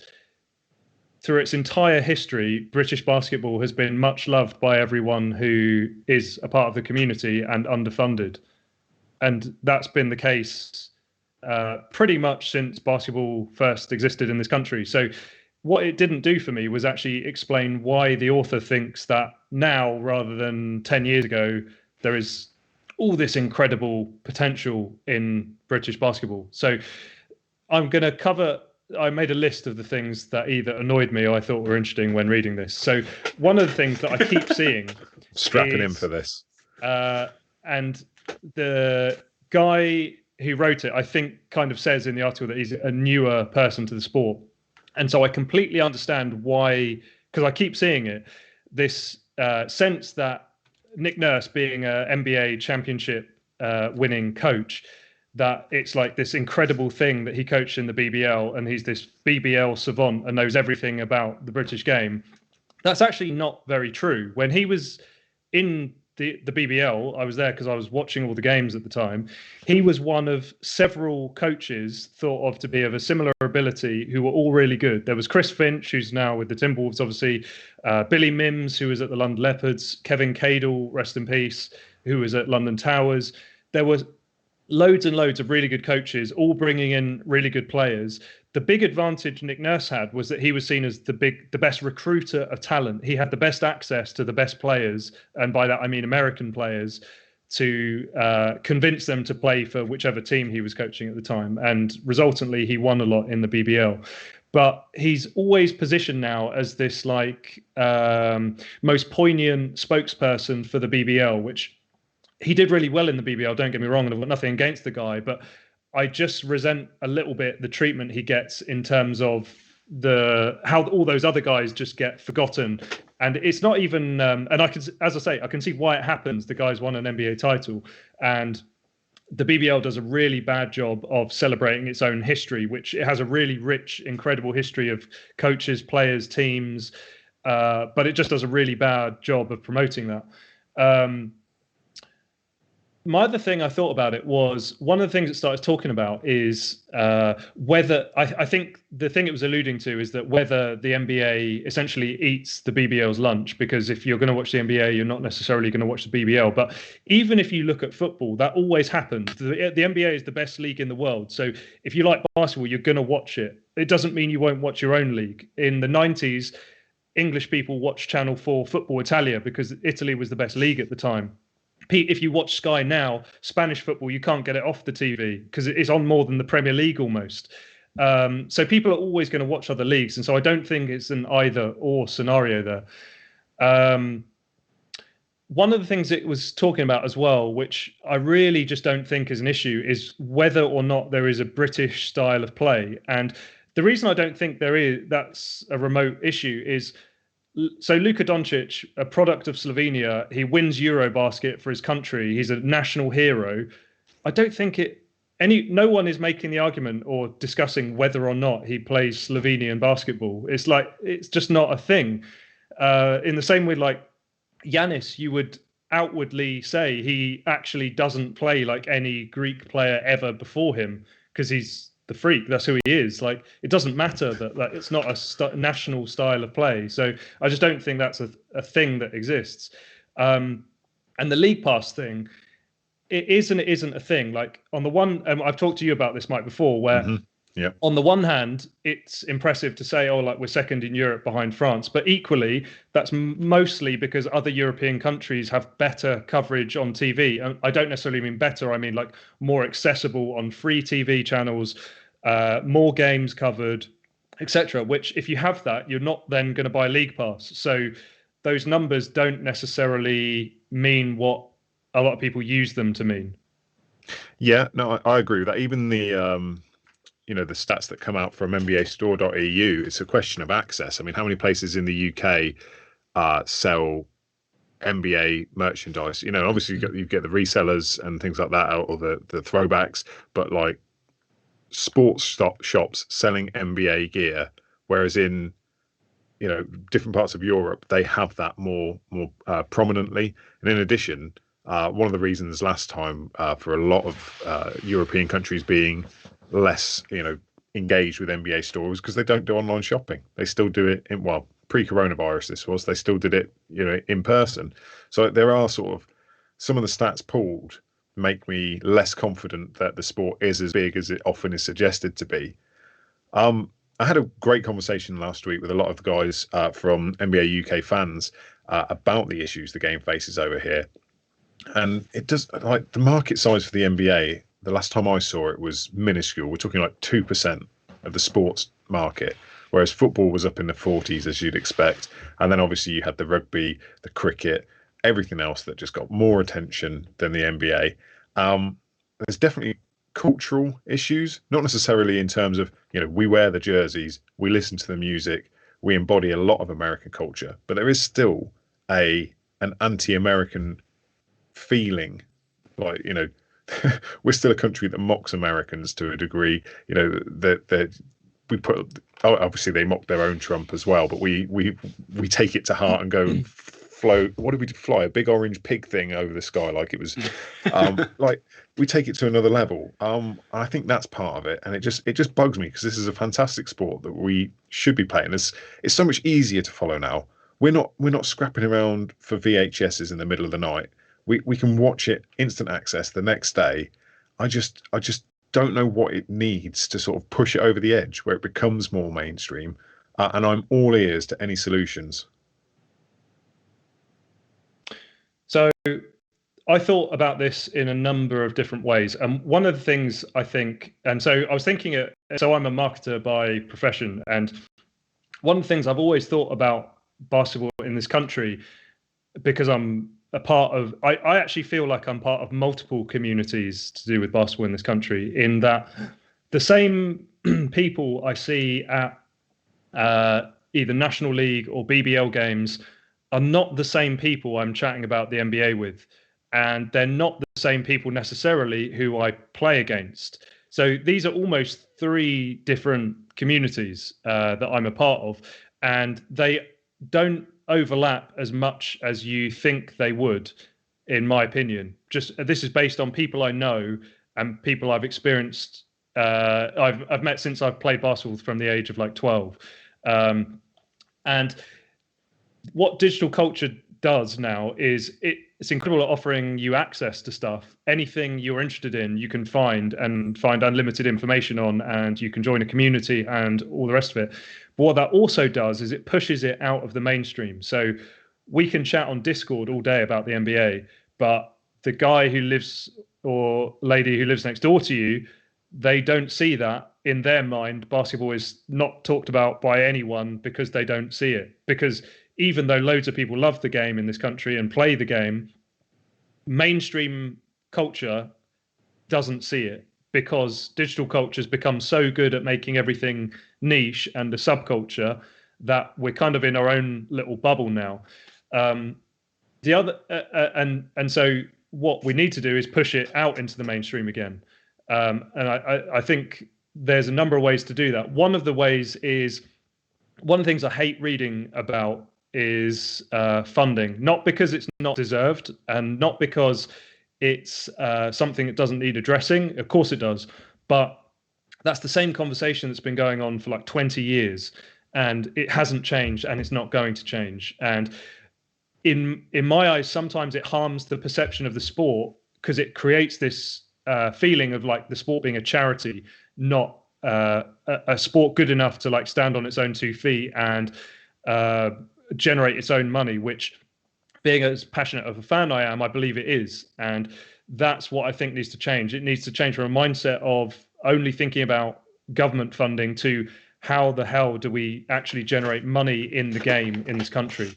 through its entire history, British basketball has been much loved by everyone who is a part of the community and underfunded. And that's been the case pretty much since basketball first existed in this country. So what it didn't do for me was actually explain why the author thinks that now, rather than 10 years ago, there is all this incredible potential in British basketball. So I'm going to cover, I made a list of the things that either annoyed me or I thought were interesting when reading this. So one of the things that I keep seeing strapping in for this. And the guy who wrote it, I think, kind of says in the article that he's a newer person to the sport. And so I completely understand why, because I keep seeing it, this sense that Nick Nurse, being an NBA championship winning coach, that it's like this incredible thing that he coached in the BBL, and he's this BBL savant and knows everything about the British game. That's actually not very true. When he was in the BBL, I was there because I was watching all the games at the time. He was one of several coaches thought of to be of a similar ability who were all really good. There was Chris Finch, who's now with the Timberwolves, obviously, Billy Mims, who was at the London Leopards, Kevin Cadle, rest in peace, who was at London Towers. There was loads and loads of really good coaches, all bringing in really good players. The big advantage Nick Nurse had was that he was seen as the best recruiter of talent. He had the best access to the best players, and by that I mean American players, to convince them to play for whichever team he was coaching at the time. And resultantly, he won a lot in the BBL. But he's always positioned now as this most poignant spokesperson for the BBL, which he did really well in the BBL, don't get me wrong, and I've got nothing against the guy, but I just resent a little bit the treatment he gets in terms of how all those other guys just get forgotten. And it's not even, and I can see why it happens. The guy's won an NBA title, and the BBL does a really bad job of celebrating its own history, which it has a really rich, incredible history of coaches, players, teams, but it just does a really bad job of promoting that. My other thing I thought about it was, one of the things it started talking about is whether, I think the thing it was alluding to is that whether the NBA essentially eats the BBL's lunch, because if you're going to watch the NBA, you're not necessarily going to watch the BBL. But even if you look at football, that always happens. The NBA is the best league in the world. So if you like basketball, you're going to watch it. It doesn't mean you won't watch your own league. In the 90s, English people watched Channel 4 Football Italia because Italy was the best league at the time. If you watch Sky now, Spanish football, you can't get it off the TV because it's on more than the Premier League almost. So people are always going to watch other leagues. And so I don't think it's an either or scenario there. One of the things it was talking about as well, which I really just don't think is an issue, is whether or not there is a British style of play. And the reason I don't think that's a remote issue is, so Luka Doncic, a product of Slovenia, he wins Eurobasket for his country. He's a national hero. I don't think no one is making the argument or discussing whether or not he plays Slovenian basketball. It's just not a thing. In the same way, like Giannis, you would outwardly say he actually doesn't play like any Greek player ever before him because he's the freak. That's who he is. Like, it doesn't matter that it's not a national style of play. So I just don't think that's a thing that exists. And the league pass thing, it is and it isn't a thing. Like, on the one, I've talked to you about this, Mike, before, where on the one hand, it's impressive to say, oh, like, we're second in Europe behind France. But equally, that's mostly because other European countries have better coverage on TV. And I don't necessarily mean better. I mean, like, more accessible on free TV channels, more games covered, etc. Which, if you have that, you're not then going to buy League Pass. So those numbers don't necessarily mean what a lot of people use them to mean. Yeah, no, I agree with that. Even the the stats that come out from NBAstore.eu, it's a question of access. I mean, how many places in the UK sell NBA merchandise? Obviously you get the resellers and things like that, or the throwbacks, but like sports shops selling NBA gear, whereas in different parts of Europe they have that more prominently. And in addition, one of the reasons last time for a lot of European countries being less engaged with NBA stores because they don't do online shopping. They still do it pre-coronavirus. They still did it in person. So there are sort of some of the stats pulled make me less confident that the sport is as big as it often is suggested to be. I had a great conversation last week with a lot of the guys from NBA UK fans about the issues the game faces over here. And it does, like, the market size for the NBA, the last time I saw it, was minuscule. We're talking like 2% of the sports market, whereas football was up in the 40s, as you'd expect. And then obviously you had the rugby, the cricket, everything else that just got more attention than the NBA. There's definitely cultural issues, not necessarily in terms of, we wear the jerseys, we listen to the music, we embody a lot of American culture, but there is still an anti-American feeling. Like, we're still a country that mocks Americans to a degree. That we put, obviously they mock their own Trump as well, but we take it to heart and go and float. What did we fly? A big orange pig thing over the sky, like it was. Like, we take it to another level. I think that's part of it, and it just bugs me because this is a fantastic sport that we should be playing. It's so much easier to follow now. We're not scrapping around for VHSs in the middle of the night. We can watch it instant access the next day. I just don't know what it needs to sort of push it over the edge where it becomes more mainstream. And I'm all ears to any solutions. So I thought about this in a number of different ways. And one of the things I think, and so I was thinking, so I'm a marketer by profession. And one of the things I've always thought about basketball in this country, because I'm a part of, I actually feel like I'm part of multiple communities to do with basketball in this country, in that the same people I see at either National League or BBL games are not the same people I'm chatting about the NBA with. And they're not the same people necessarily who I play against. So these are almost 3 different communities that I'm a part of, and they don't overlap as much as you think they would, in my opinion. Just this is based on people I know and people I've experienced. I've met since I've played basketball from the age of like 12, and what digital culture does now is it's incredible at offering you access to stuff. Anything you're interested in, you can find unlimited information on, and you can join a community and all the rest of it. But what that also does is it pushes it out of the mainstream. So we can chat on Discord all day about the NBA, but the guy who lives or lady who lives next door to you, they don't see that. In their mind, basketball is not talked about by anyone because they don't see it. Because even though loads of people love the game in this country and play the game, mainstream culture doesn't see it, because digital culture has become so good at making everything niche and a subculture that we're kind of in our own little bubble now. The other and so what we need to do is push it out into the mainstream again. And I think there's a number of ways to do that. One of the things I hate reading about is funding, not because it's not deserved and not because it's something that doesn't need addressing. Of course it does, but that's the same conversation that's been going on for like 20 years, and it hasn't changed, and it's not going to change. And in my eyes, sometimes it harms the perception of the sport, because it creates this feeling of like the sport being a charity, not a sport good enough to like stand on its own 2 feet and generate its own money, which, being as passionate of a fan I am, I believe it is. And that's what I think needs to change. It needs to change from a mindset of only thinking about government funding to how the hell do we actually generate money in the game in this country.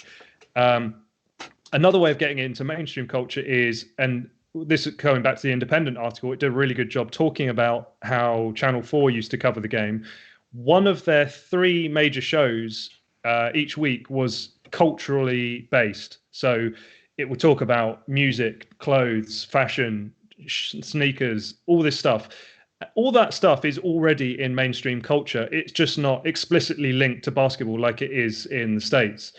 Another way of getting it into mainstream culture is, and this is going back to the Independent article, it did a really good job talking about how Channel 4 used to cover the game. One of their 3 major shows each week was culturally based. So it would talk about music, clothes, fashion, sneakers, all this stuff. All that stuff is already in mainstream culture. It's just not explicitly linked to basketball like it is in the States.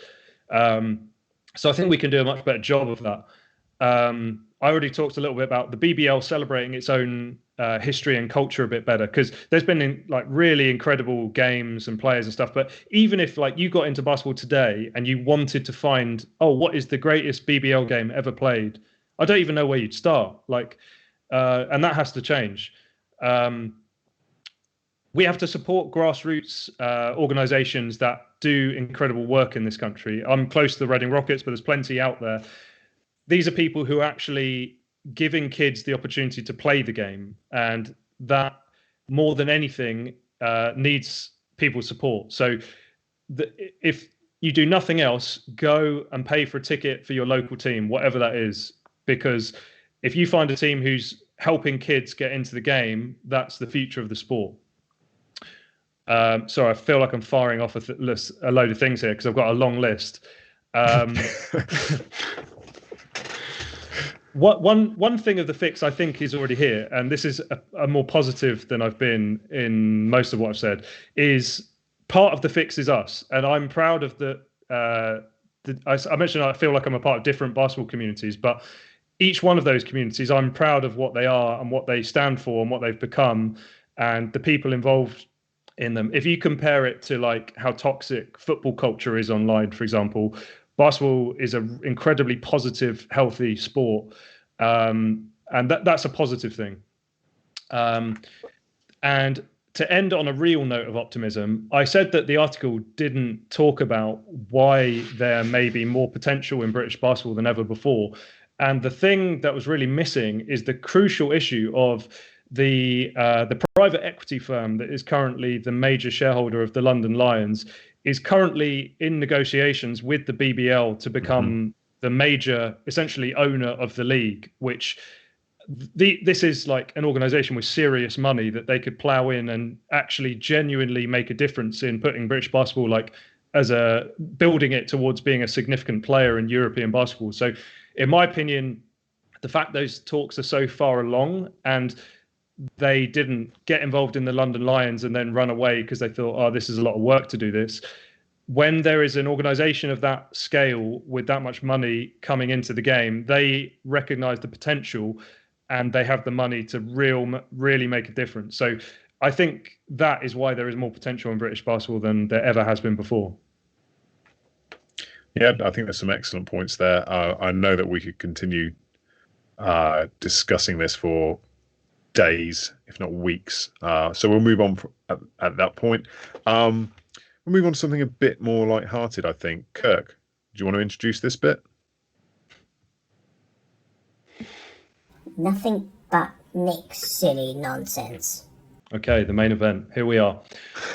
So I think we can do a much better job of that. I already talked a little bit about the BBL celebrating its own history and culture a bit better, because there's been like really incredible games and players and stuff. But even if like you got into basketball today and you wanted to find, what is the greatest BBL game ever played? I don't even know where you'd start. And that has to change. We have to support grassroots organizations that do incredible work in this country. I'm close to the Reading Rockets, but there's plenty out there. These are people who are actually giving kids the opportunity to play the game, and that, more than anything, needs people's support. So if you do nothing else, go and pay for a ticket for your local team, whatever that is, because if you find a team who's helping kids get into the game, that's the future of the sport. Sorry, I feel like I'm firing off a load of things here because I've got a long list. One thing of the fix I think is already here, and this is a more positive than I've been in most of what I've said, is part of the fix is us. And I'm proud of I mentioned I feel like I'm a part of different basketball communities, but each one of those communities, I'm proud of what they are and what they stand for and what they've become and the people involved in them. If you compare it to like how toxic football culture is online, for example, basketball is an incredibly positive, healthy sport. And that's a positive thing. And to end on a real note of optimism, I said that the article didn't talk about why there may be more potential in British basketball than ever before. And the thing that was really missing is the crucial issue of the private equity firm that is currently the major shareholder of the London Lions is currently in negotiations with the BBL to become the major, essentially, owner of the league, which this is like an organization with serious money that they could plow in and actually genuinely make a difference in putting British basketball, like building it towards being a significant player in European basketball. So in my opinion, the fact those talks are so far along and they didn't get involved in the London Lions and then run away because they thought, oh, this is a lot of work to do this. When there is an organization of that scale with that much money coming into the game, they recognize the potential and they have the money to really make a difference. So I think that is why there is more potential in British basketball than there ever has been before. Yeah, I think there's some excellent points there. I know that we could continue discussing this for days, if not weeks. So we'll move on at that point. We'll move on to something a bit more light-hearted, I think. Kirk, do you want to introduce this bit? Nothing but Nick's silly nonsense. Okay, the main event. Here we are.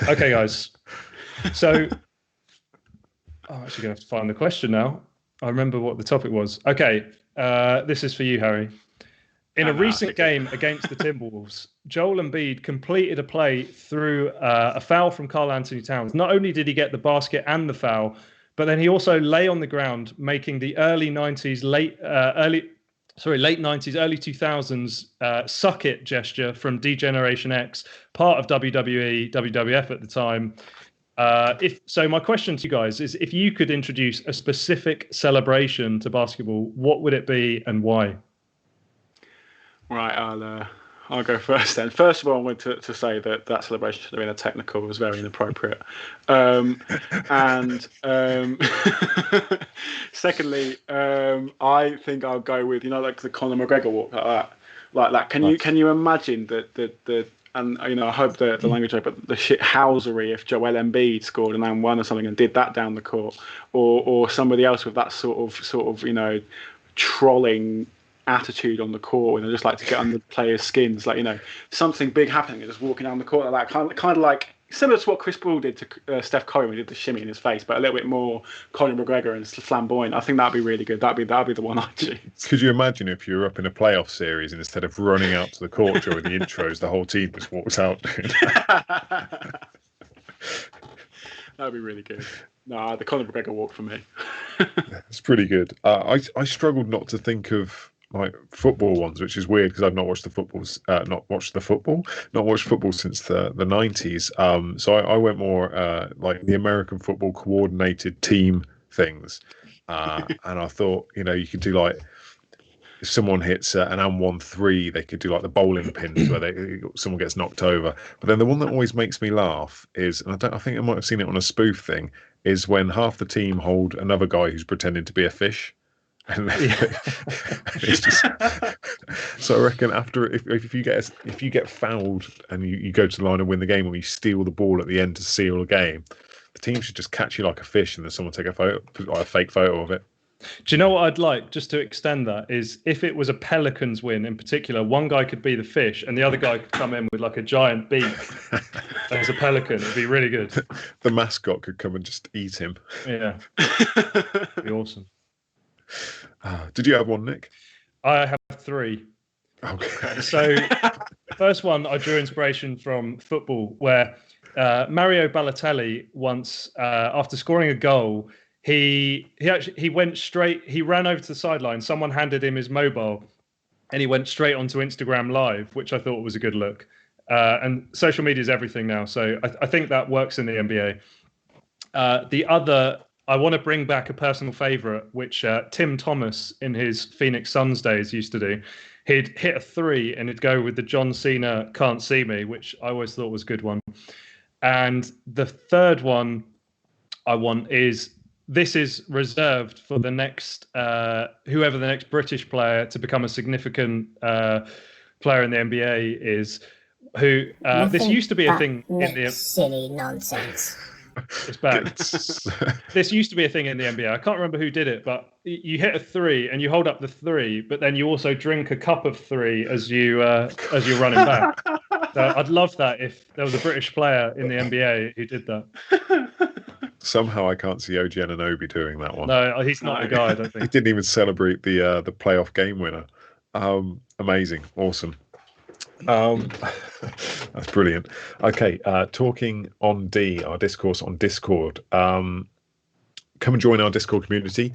Okay, guys. So, I'm actually going to have to find the question now. I remember what the topic was. Okay, this is for you, Harry. In a recent game against the Timberwolves, Joel Embiid completed a play through a foul from Karl Anthony Towns. Not only did he get the basket and the foul, but then he also lay on the ground, making the late 90s, early 2000s suck it gesture from D-Generation X, part of WWE, WWF at the time. My question to you guys is, if you could introduce a specific celebration to basketball, what would it be and why? Right, I'll go first then. First of all, I want to say that celebration should have been a technical. It was very inappropriate. Secondly, I think I'll go with, like the Conor McGregor walk like that. Can you imagine the and I hope the language, but the shithousery if Joel Embiid scored an and one or something and did that down the court, or somebody else with that sort of trolling attitude on the court, and I just like to get under the players' skins, something big happening and just walking down the court like that, kind of like similar to what Chris Paul did to Steph Curry when he did the shimmy in his face, but a little bit more Conor McGregor and flamboyant. I think that'd be really good. That'd be the one I'd choose. Could you imagine if you were up in a playoff series and instead of running out to the court during the intros, the whole team just walks out? That'd be really good. No, the Conor McGregor walk for me. It's pretty good. I struggled not to think of football ones, which is weird because I've not watched football since the 90s. So I went more like the American football coordinated team things, and I thought you could do like if someone hits an and 1-3, they could do like the bowling pins where someone gets knocked over. But then the one that always makes me laugh is, and I think I might have seen it on a spoof thing, is when half the team hold another guy who's pretending to be a fish. And it's just, so I reckon after if you get fouled and you go to the line and win the game, or you steal the ball at the end to seal the game, the team should just catch you like a fish and then someone take a fake photo of it. Do you know what I'd like, just to extend that, is if it was a Pelicans win in particular, one guy could be the fish and the other guy could come in with like a giant beak as a pelican. It'd be really good. The mascot could come and just eat him. Yeah. It'd be awesome. Did you have one, Nick? I have three. Okay. So, first one, I drew inspiration from football, where Mario Balotelli once, after scoring a goal, he went straight. He ran over to the sideline. Someone handed him his mobile, and he went straight onto Instagram Live, which I thought was a good look. And social media is everything now, so I think that works in the NBA. The other, I want to bring back a personal favourite, which Tim Thomas in his Phoenix Suns days used to do. He'd hit a three and he'd go with the John Cena "Can't See Me," which I always thought was a good one. And the third one I want is, this is reserved for the next, whoever the next British player to become a significant player in the NBA is, who, this used to be a thing in the... Silly nonsense. It's bad. This used to be a thing in the NBA. I can't remember who did it, but you hit a three and you hold up the three, but then you also drink a cup of three as you're running back. So I'd love that if there was a British player in the NBA who did that. Somehow I can't see OG Anunoby doing that one. No, he's not the guy, I don't think. He didn't even celebrate the playoff game winner. Amazing, awesome. That's brilliant. Okay, talking on our discourse on Discord. Come and join our Discord community.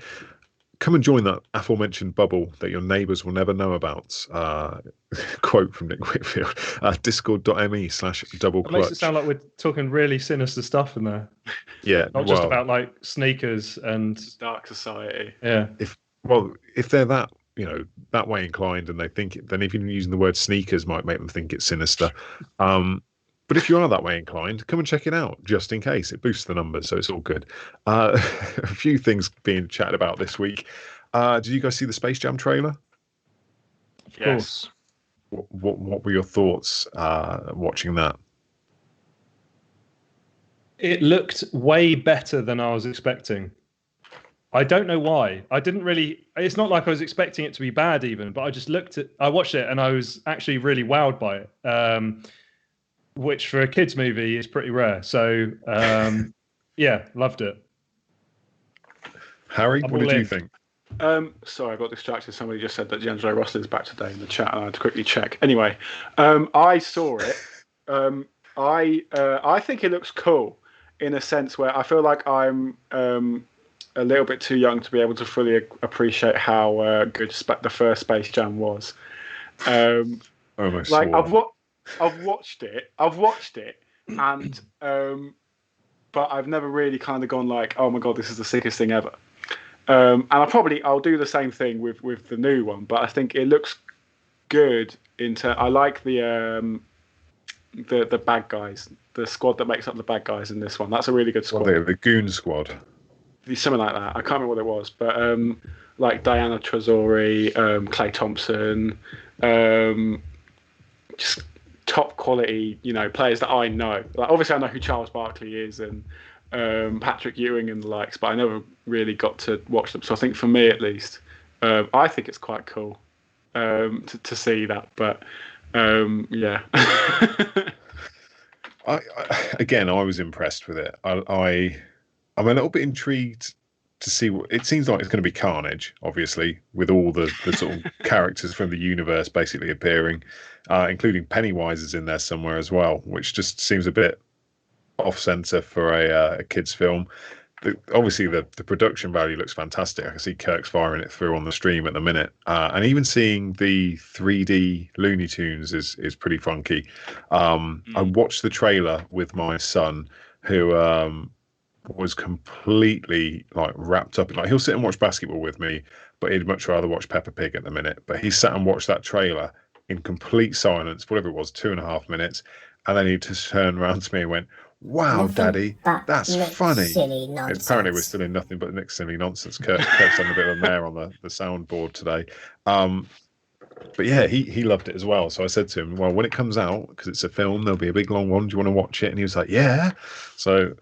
come and join that aforementioned bubble that your neighbours will never know about. Quote from Nick Whitfield. Discord.me/double It makes it clutch. sound like we're talking really sinister stuff in there. Yeah, Not just about like sneakers and Dark society. yeah. if they're that that way inclined and they think it, then even using the word sneakers might make them think it's sinister. But if you are that way inclined, come and check it out just in case. It boosts the numbers, so it's all good. A few things being chatted about this week. Did you guys see the Space Jam trailer? Of course. What were your thoughts watching that? It looked way better than I was expecting. I don't know why. I didn't really. It's not like I was expecting it to be bad, even. But I watched it, and I was actually really wowed by it. Which for a kids' movie is pretty rare. So, yeah, loved it. Harry, what did you think? Sorry, I got distracted. Somebody just said that D'Angelo Russell's back today in the chat, and I had to quickly check. Anyway, I saw it. I think it looks cool in a sense where I feel like I'm a little bit too young to be able to fully appreciate how good the first Space Jam was. Almost like swore. I've watched it, and but I've never really kind of gone like, oh my god, this is the sickest thing ever. And I'll do the same thing with the new one, but I think it looks good. I like the bad guys, the squad that makes up the bad guys in this one. That's a really good squad. The Goon Squad. Something like that. I can't remember what it was, but like Diana Trezori, Klay Thompson, just top quality, players that I know. Like obviously I know who Charles Barkley is and Patrick Ewing and the likes, but I never really got to watch them. So I think for me at least, I think it's quite cool to see that. But yeah. I was impressed with it. I'm a little bit intrigued to see what it seems like. It's going to be carnage, obviously, with all the sort of characters from the universe basically appearing, including Pennywise is in there somewhere as well, which just seems a bit off center for a kids film. Obviously, the production value looks fantastic. I can see Kirk's firing it through on the stream at the minute, and even seeing the 3D Looney Tunes is pretty funky. I watched the trailer with my son, who was completely like wrapped up. Like he'll sit and watch basketball with me, but he'd much rather watch Peppa Pig at the minute. But he sat and watched that trailer in complete silence, whatever it was, 2.5 minutes, and then he just turned around to me and went, "Wow, Daddy, that's funny." Silly nonsense. Apparently, we're still in nothing but Nick's silly nonsense. Kirk's having a bit of a mare on the soundboard today. But yeah, he loved it as well. So I said to him, well, when it comes out, because it's a film, there'll be a big long one. Do you want to watch it? And he was like, yeah. So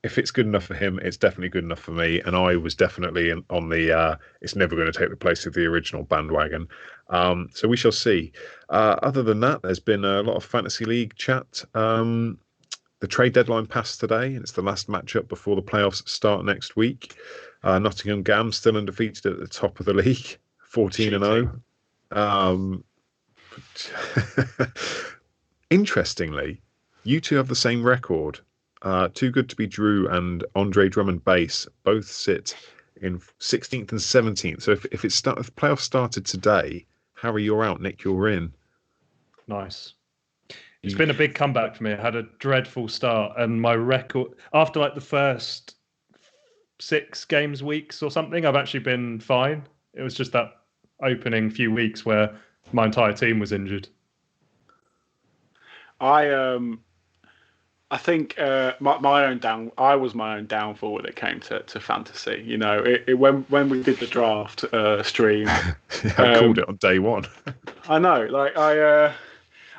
if it's good enough for him, it's definitely good enough for me. And I was definitely on the it's never going to take the place of the original bandwagon. So we shall see. Other than that, there's been a lot of Fantasy League chat. The trade deadline passed today, and it's the last matchup before the playoffs start next week. Nottingham Gam still undefeated at the top of the league, 14-0. Interestingly, you two have the same record. Too Good to Be Drew and Andre Drummond Bass both sit in 16th and 17th. So if the playoffs started today, Harry, you're out. Nick, you're in. Nice. It's been a big comeback for me. I had a dreadful start, and my record after like the first 6 weeks or something, I've actually been fine. It was just that opening few weeks where my entire team was injured. I think I was my own downfall when it came to fantasy. You know, when we did the draft stream, I called it on day one. I know, like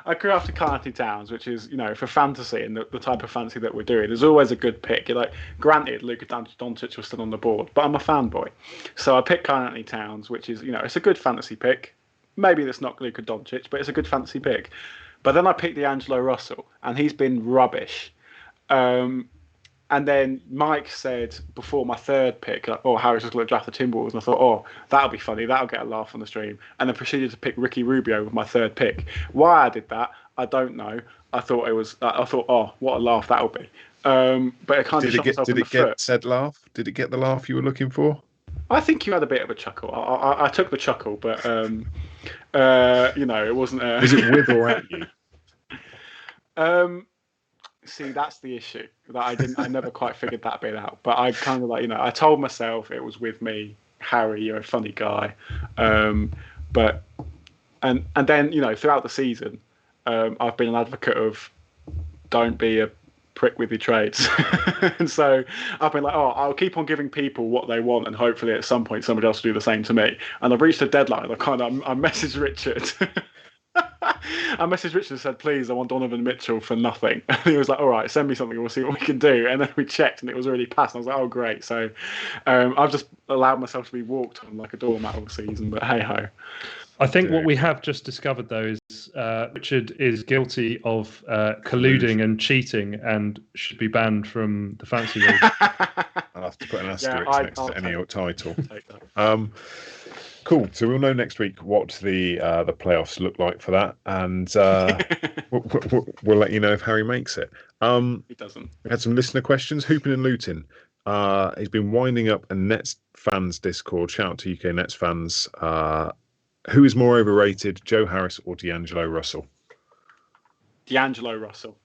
I grew after Karl Anthony Towns, which is, you know, for fantasy and the type of fantasy that we're doing, there's always a good pick. You're like, granted, Luka Doncic was still on the board, but I'm a fanboy, so I picked Karl Anthony Towns, which is, you know, it's a good fantasy pick. Maybe that's not Luka Doncic, but it's a good fantasy pick. But then I picked D'Angelo Russell, and he's been rubbish. And then Mike said before my third pick, like, oh, Harry's just going to draft the Timberwolves. And I thought, oh, that'll be funny. That'll get a laugh on the stream. And then proceeded to pick Ricky Rubio with my third pick. Why I did that, I don't know. I thought, oh, what a laugh that'll be. But it kind of shot myself in the foot. Did it get said laugh? Did it get the laugh you were looking for? I think you had a bit of a chuckle. I took the chuckle, but it wasn't. Was it with or at you? See, that's the issue. That I never quite figured that bit out. But I kind of I told myself it was with me. Harry, you're a funny guy. But then throughout the season, I've been an advocate of don't be a prick with your trades. And so I've been like, I'll keep on giving people what they want, and hopefully at some point somebody else will do the same to me. And I've reached a deadline. I messaged Richard. I messaged Richard and said, please, I want Donovan Mitchell for nothing. And he was like, all right, send me something, we'll see what we can do. And then we checked and it was already passed. And I was like, oh, great. So I've just allowed myself to be walked on like a doormat all season, but hey ho. I think what we have just discovered, though, is Richard is guilty of colluding and cheating and should be banned from the fantasy league. I'll have to put an asterisk next to any title. Cool. So we'll know next week what the playoffs look like for that, and we'll let you know if Harry makes it. He doesn't. We had some listener questions. Hooping and Luton. He's been winding up a Nets fans Discord. Shout out to UK Nets fans. Who is more overrated, Joe Harris or D'Angelo Russell? D'Angelo Russell.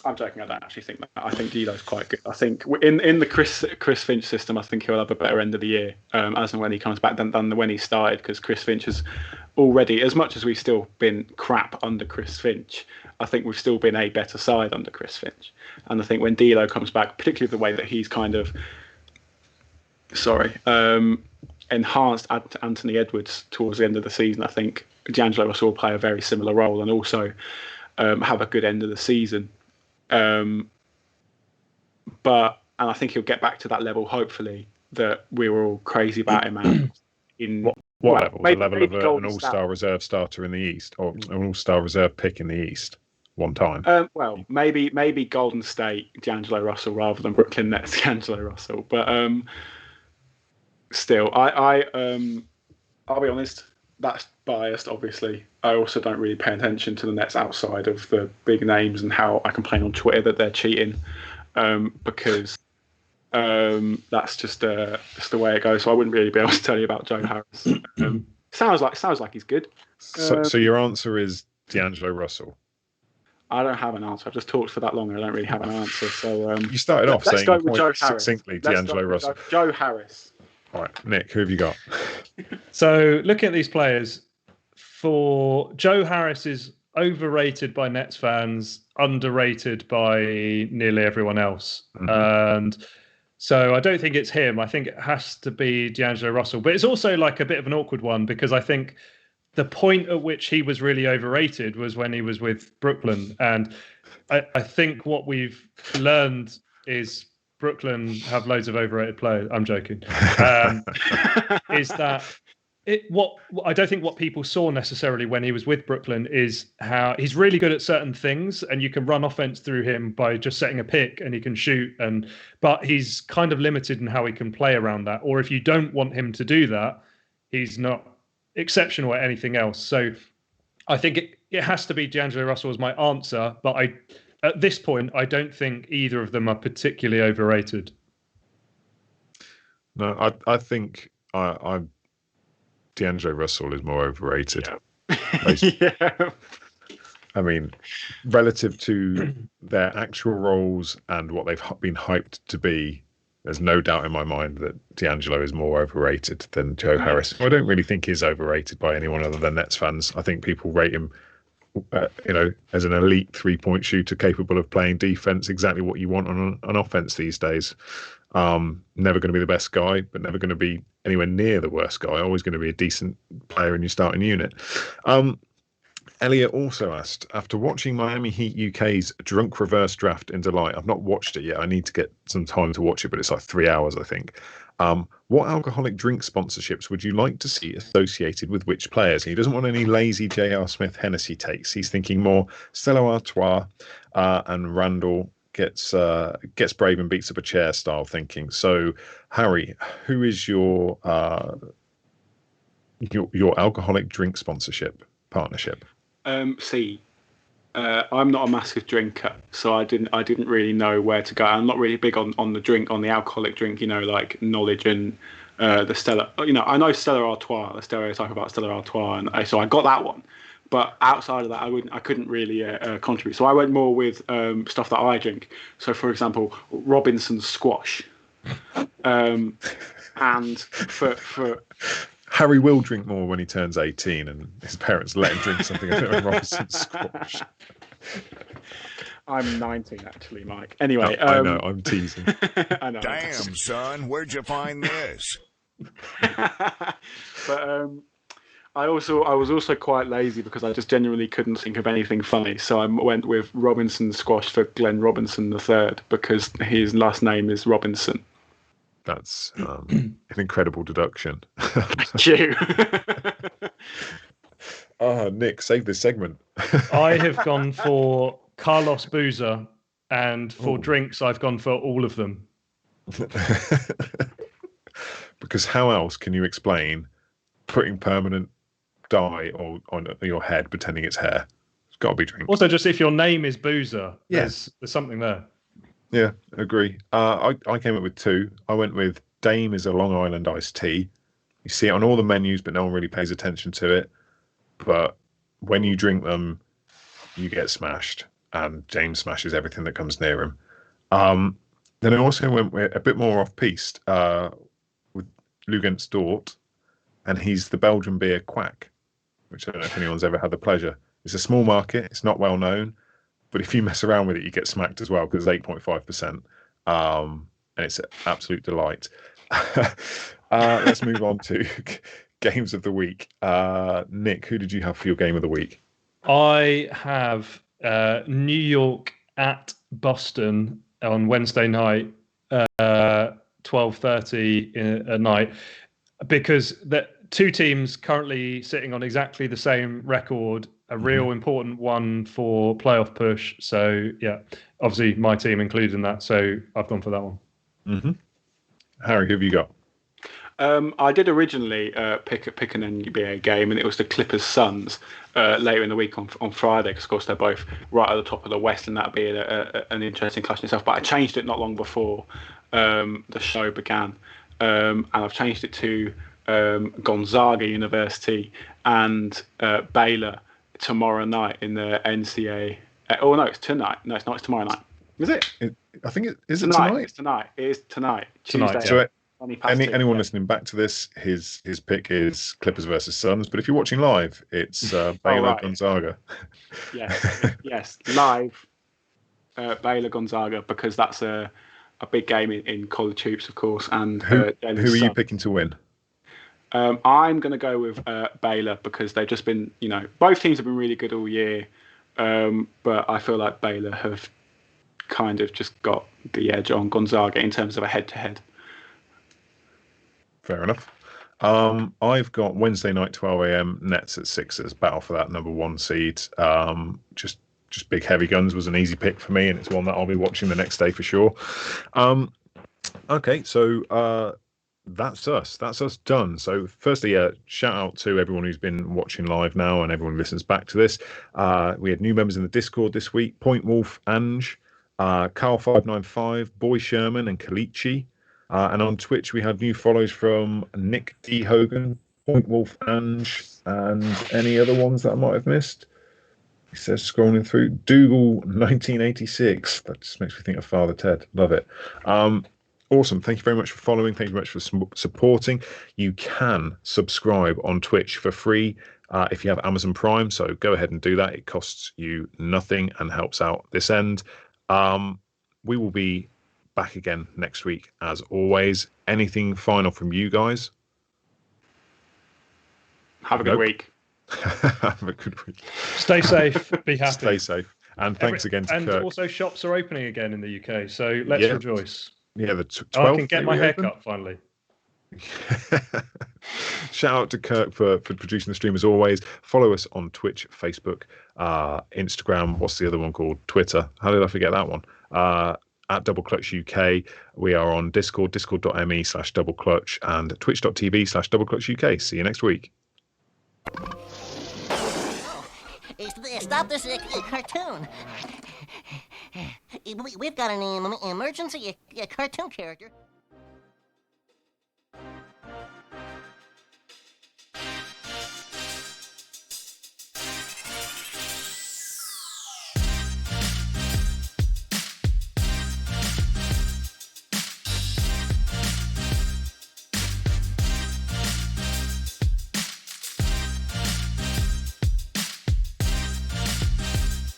I'm joking. I don't actually think that. I think D'Lo's quite good. I think in the Chris Finch system, I think he'll have a better end of the year as and when he comes back than when he started, because Chris Finch has already, as much as we've still been crap under Chris Finch, I think we've still been a better side under Chris Finch. And I think when D'Lo comes back, particularly the way that he's kind of, enhanced Anthony Edwards towards the end of the season, I think D'Angelo Russell will play a very similar role and also have a good end of the season. And I think he'll get back to that level, hopefully, that we were all crazy about him at. What level? The level of an all-star reserve starter in the East, or an all-star reserve pick in the East one time? Maybe Golden State D'Angelo Russell rather than Brooklyn Nets D'Angelo Russell. But still, I'll be honest, that's biased, obviously. I also don't really pay attention to the Nets outside of the big names and how I complain on Twitter that they're cheating, because that's just the way it goes. So I wouldn't really be able to tell you about Joe Harris. Sounds like he's good. So your answer is D'Angelo Russell? I don't have an answer. I've just talked for that long and I don't really have an answer. So you started off saying go with Joe Harris. Succinctly D'Angelo Russell. Joe Harris. All right, Nick, who have you got? So looking at these players, for Joe Harris is overrated by Nets fans, underrated by nearly everyone else. Mm-hmm. And so I don't think it's him. I think it has to be D'Angelo Russell. But it's also like a bit of an awkward one, because I think the point at which he was really overrated was when he was with Brooklyn. And I think what we've learned is Brooklyn have loads of overrated players. I'm joking. Is that what I don't think what people saw necessarily when he was with Brooklyn is how he's really good at certain things, and you can run offense through him by just setting a pick and he can shoot, but he's kind of limited in how he can play around that. Or if you don't want him to do that, he's not exceptional at anything else. So I think it has to be D'Angelo Russell as my answer, but at this point, I don't think either of them are particularly overrated. No, I think D'Angelo Russell is more overrated. Yeah. I mean, relative to their actual roles and what they've been hyped to be, there's no doubt in my mind that D'Angelo is more overrated than Joe Harris. I don't really think he's overrated by anyone other than Nets fans. I think people rate him as an elite 3-point shooter capable of playing defense, exactly what you want on an offense these days. Never going to be the best guy, but never going to be anywhere near the worst guy. Always going to be a decent player in your starting unit. Elliot also asked, after watching Miami Heat UK's drunk reverse draft in delight, I've not watched it yet. I need to get some time to watch it, but it's like 3 hours, I think. What alcoholic drink sponsorships would you like to see associated with which players? He doesn't want any lazy J.R. Smith Hennessy takes. He's thinking more Stella Artois and Randall gets brave and beats up a chair style thinking. So, Harry, who is your alcoholic drink sponsorship partnership? See, I'm not a massive drinker, so I didn't really know where to go. I'm not really big on the alcoholic drink, like Knowledge and the Stella. I know Stella Artois, the stereotype about Stella Artois, and so I got that one. But outside of that, I couldn't really contribute. So I went more with stuff that I drink. So, for example, Robinson's squash, and for Harry will drink more when he turns 18, and his parents let him drink something other than Robinson's squash. I'm 19 actually, Mike. Anyway, I know, I'm teasing. I know. Damn, son, where'd you find this? But I was also quite lazy because I just genuinely couldn't think of anything funny. So I went with Robinson squash for Glenn Robinson III because his last name is Robinson. That's an incredible deduction. Thank you. Nick, save this segment. I have gone for Carlos Boozer, and for drinks, I've gone for all of them. Because how else can you explain putting permanent dye on your head pretending it's hair? It's got to be drink. Also, just if your name is Boozer, Yeah. there's something there. Yeah, agree. I came up with two. I went with Dame is a Long Island iced tea. You see it on all the menus, but no one really pays attention to it. But when you drink them, you get smashed, and James smashes everything that comes near him. Then I also went with a bit more off-piste with Lugens Dort, and he's the Belgian beer Quack, which I don't know if anyone's ever had the pleasure. It's a small market. It's not well known. But if you mess around with it, you get smacked as well because it's 8.5%. And it's an absolute delight. Let's move on to games of the week. Nick, who did you have for your game of the week? I have New York at Boston on Wednesday night, 12:30 at night, because the two teams currently sitting on exactly the same record, a real important one for playoff push. So, yeah, obviously my team included in that. So I've gone for that one. Mm-hmm. Harry, who have you got? I did originally pick an NBA game, and it was the Clippers Suns later in the week on Friday, because of course they're both right at the top of the West, and that'd be an interesting clash in itself. But I changed it not long before the show began, and I've changed it to Gonzaga University and Baylor tomorrow night in the NCAA. Oh no, it's tonight. No, it's not. It's tomorrow night. Is it? I think it is tonight. It's tonight. It is tonight. Tonight, Tuesday. So anyone Yeah. listening back to this, his pick is Clippers versus Suns. But if you're watching live, it's Baylor right. Gonzaga. Yes, live Baylor Gonzaga, because that's a big game in college hoops, of course. And Who are you picking to win? I'm going to go with Baylor, because they've just been, both teams have been really good all year, but I feel like Baylor have kind of just got the edge on Gonzaga in terms of a head-to-head. Fair enough. I've got Wednesday night, 12 a.m. Nets at Sixers, battle for that number one seed. Just big heavy guns was an easy pick for me, and it's one that I'll be watching the next day for sure. Okay, so that's us. That's us done. So firstly, shout out to everyone who's been watching live now and everyone who listens back to this. We had new members in the Discord this week: Point Wolf, Ange, Carl595, Boy Sherman, and Kalichi. And on Twitch, we had new follows from Nick D. Hogan, Point Wolf, Ange, and any other ones that I might have missed. He says, scrolling through, Dougal 1986. That just makes me think of Father Ted. Love it. Awesome. Thank you very much for following. Thank you very much for supporting. You can subscribe on Twitch for free if you have Amazon Prime. So go ahead and do that. It costs you nothing and helps out this end. We will be back again next week, as always. Anything final from you guys? Have a good week. Have a good week. Stay safe. Be happy. Stay safe. And thanks again to and Kirk. Also, shops are opening again in the UK, so let's rejoice. Yeah, the 12th. I can get my hair cut finally. Shout out to Kirk for producing the stream as always. Follow us on Twitch, Facebook, Instagram. What's the other one called? Twitter. How did I forget that one? At Double Clutch UK. We are on Discord, discord.me/doubleclutch, and twitch.tv/doubleclutch UK. See you next week. Stop this cartoon. We've got an emergency cartoon character.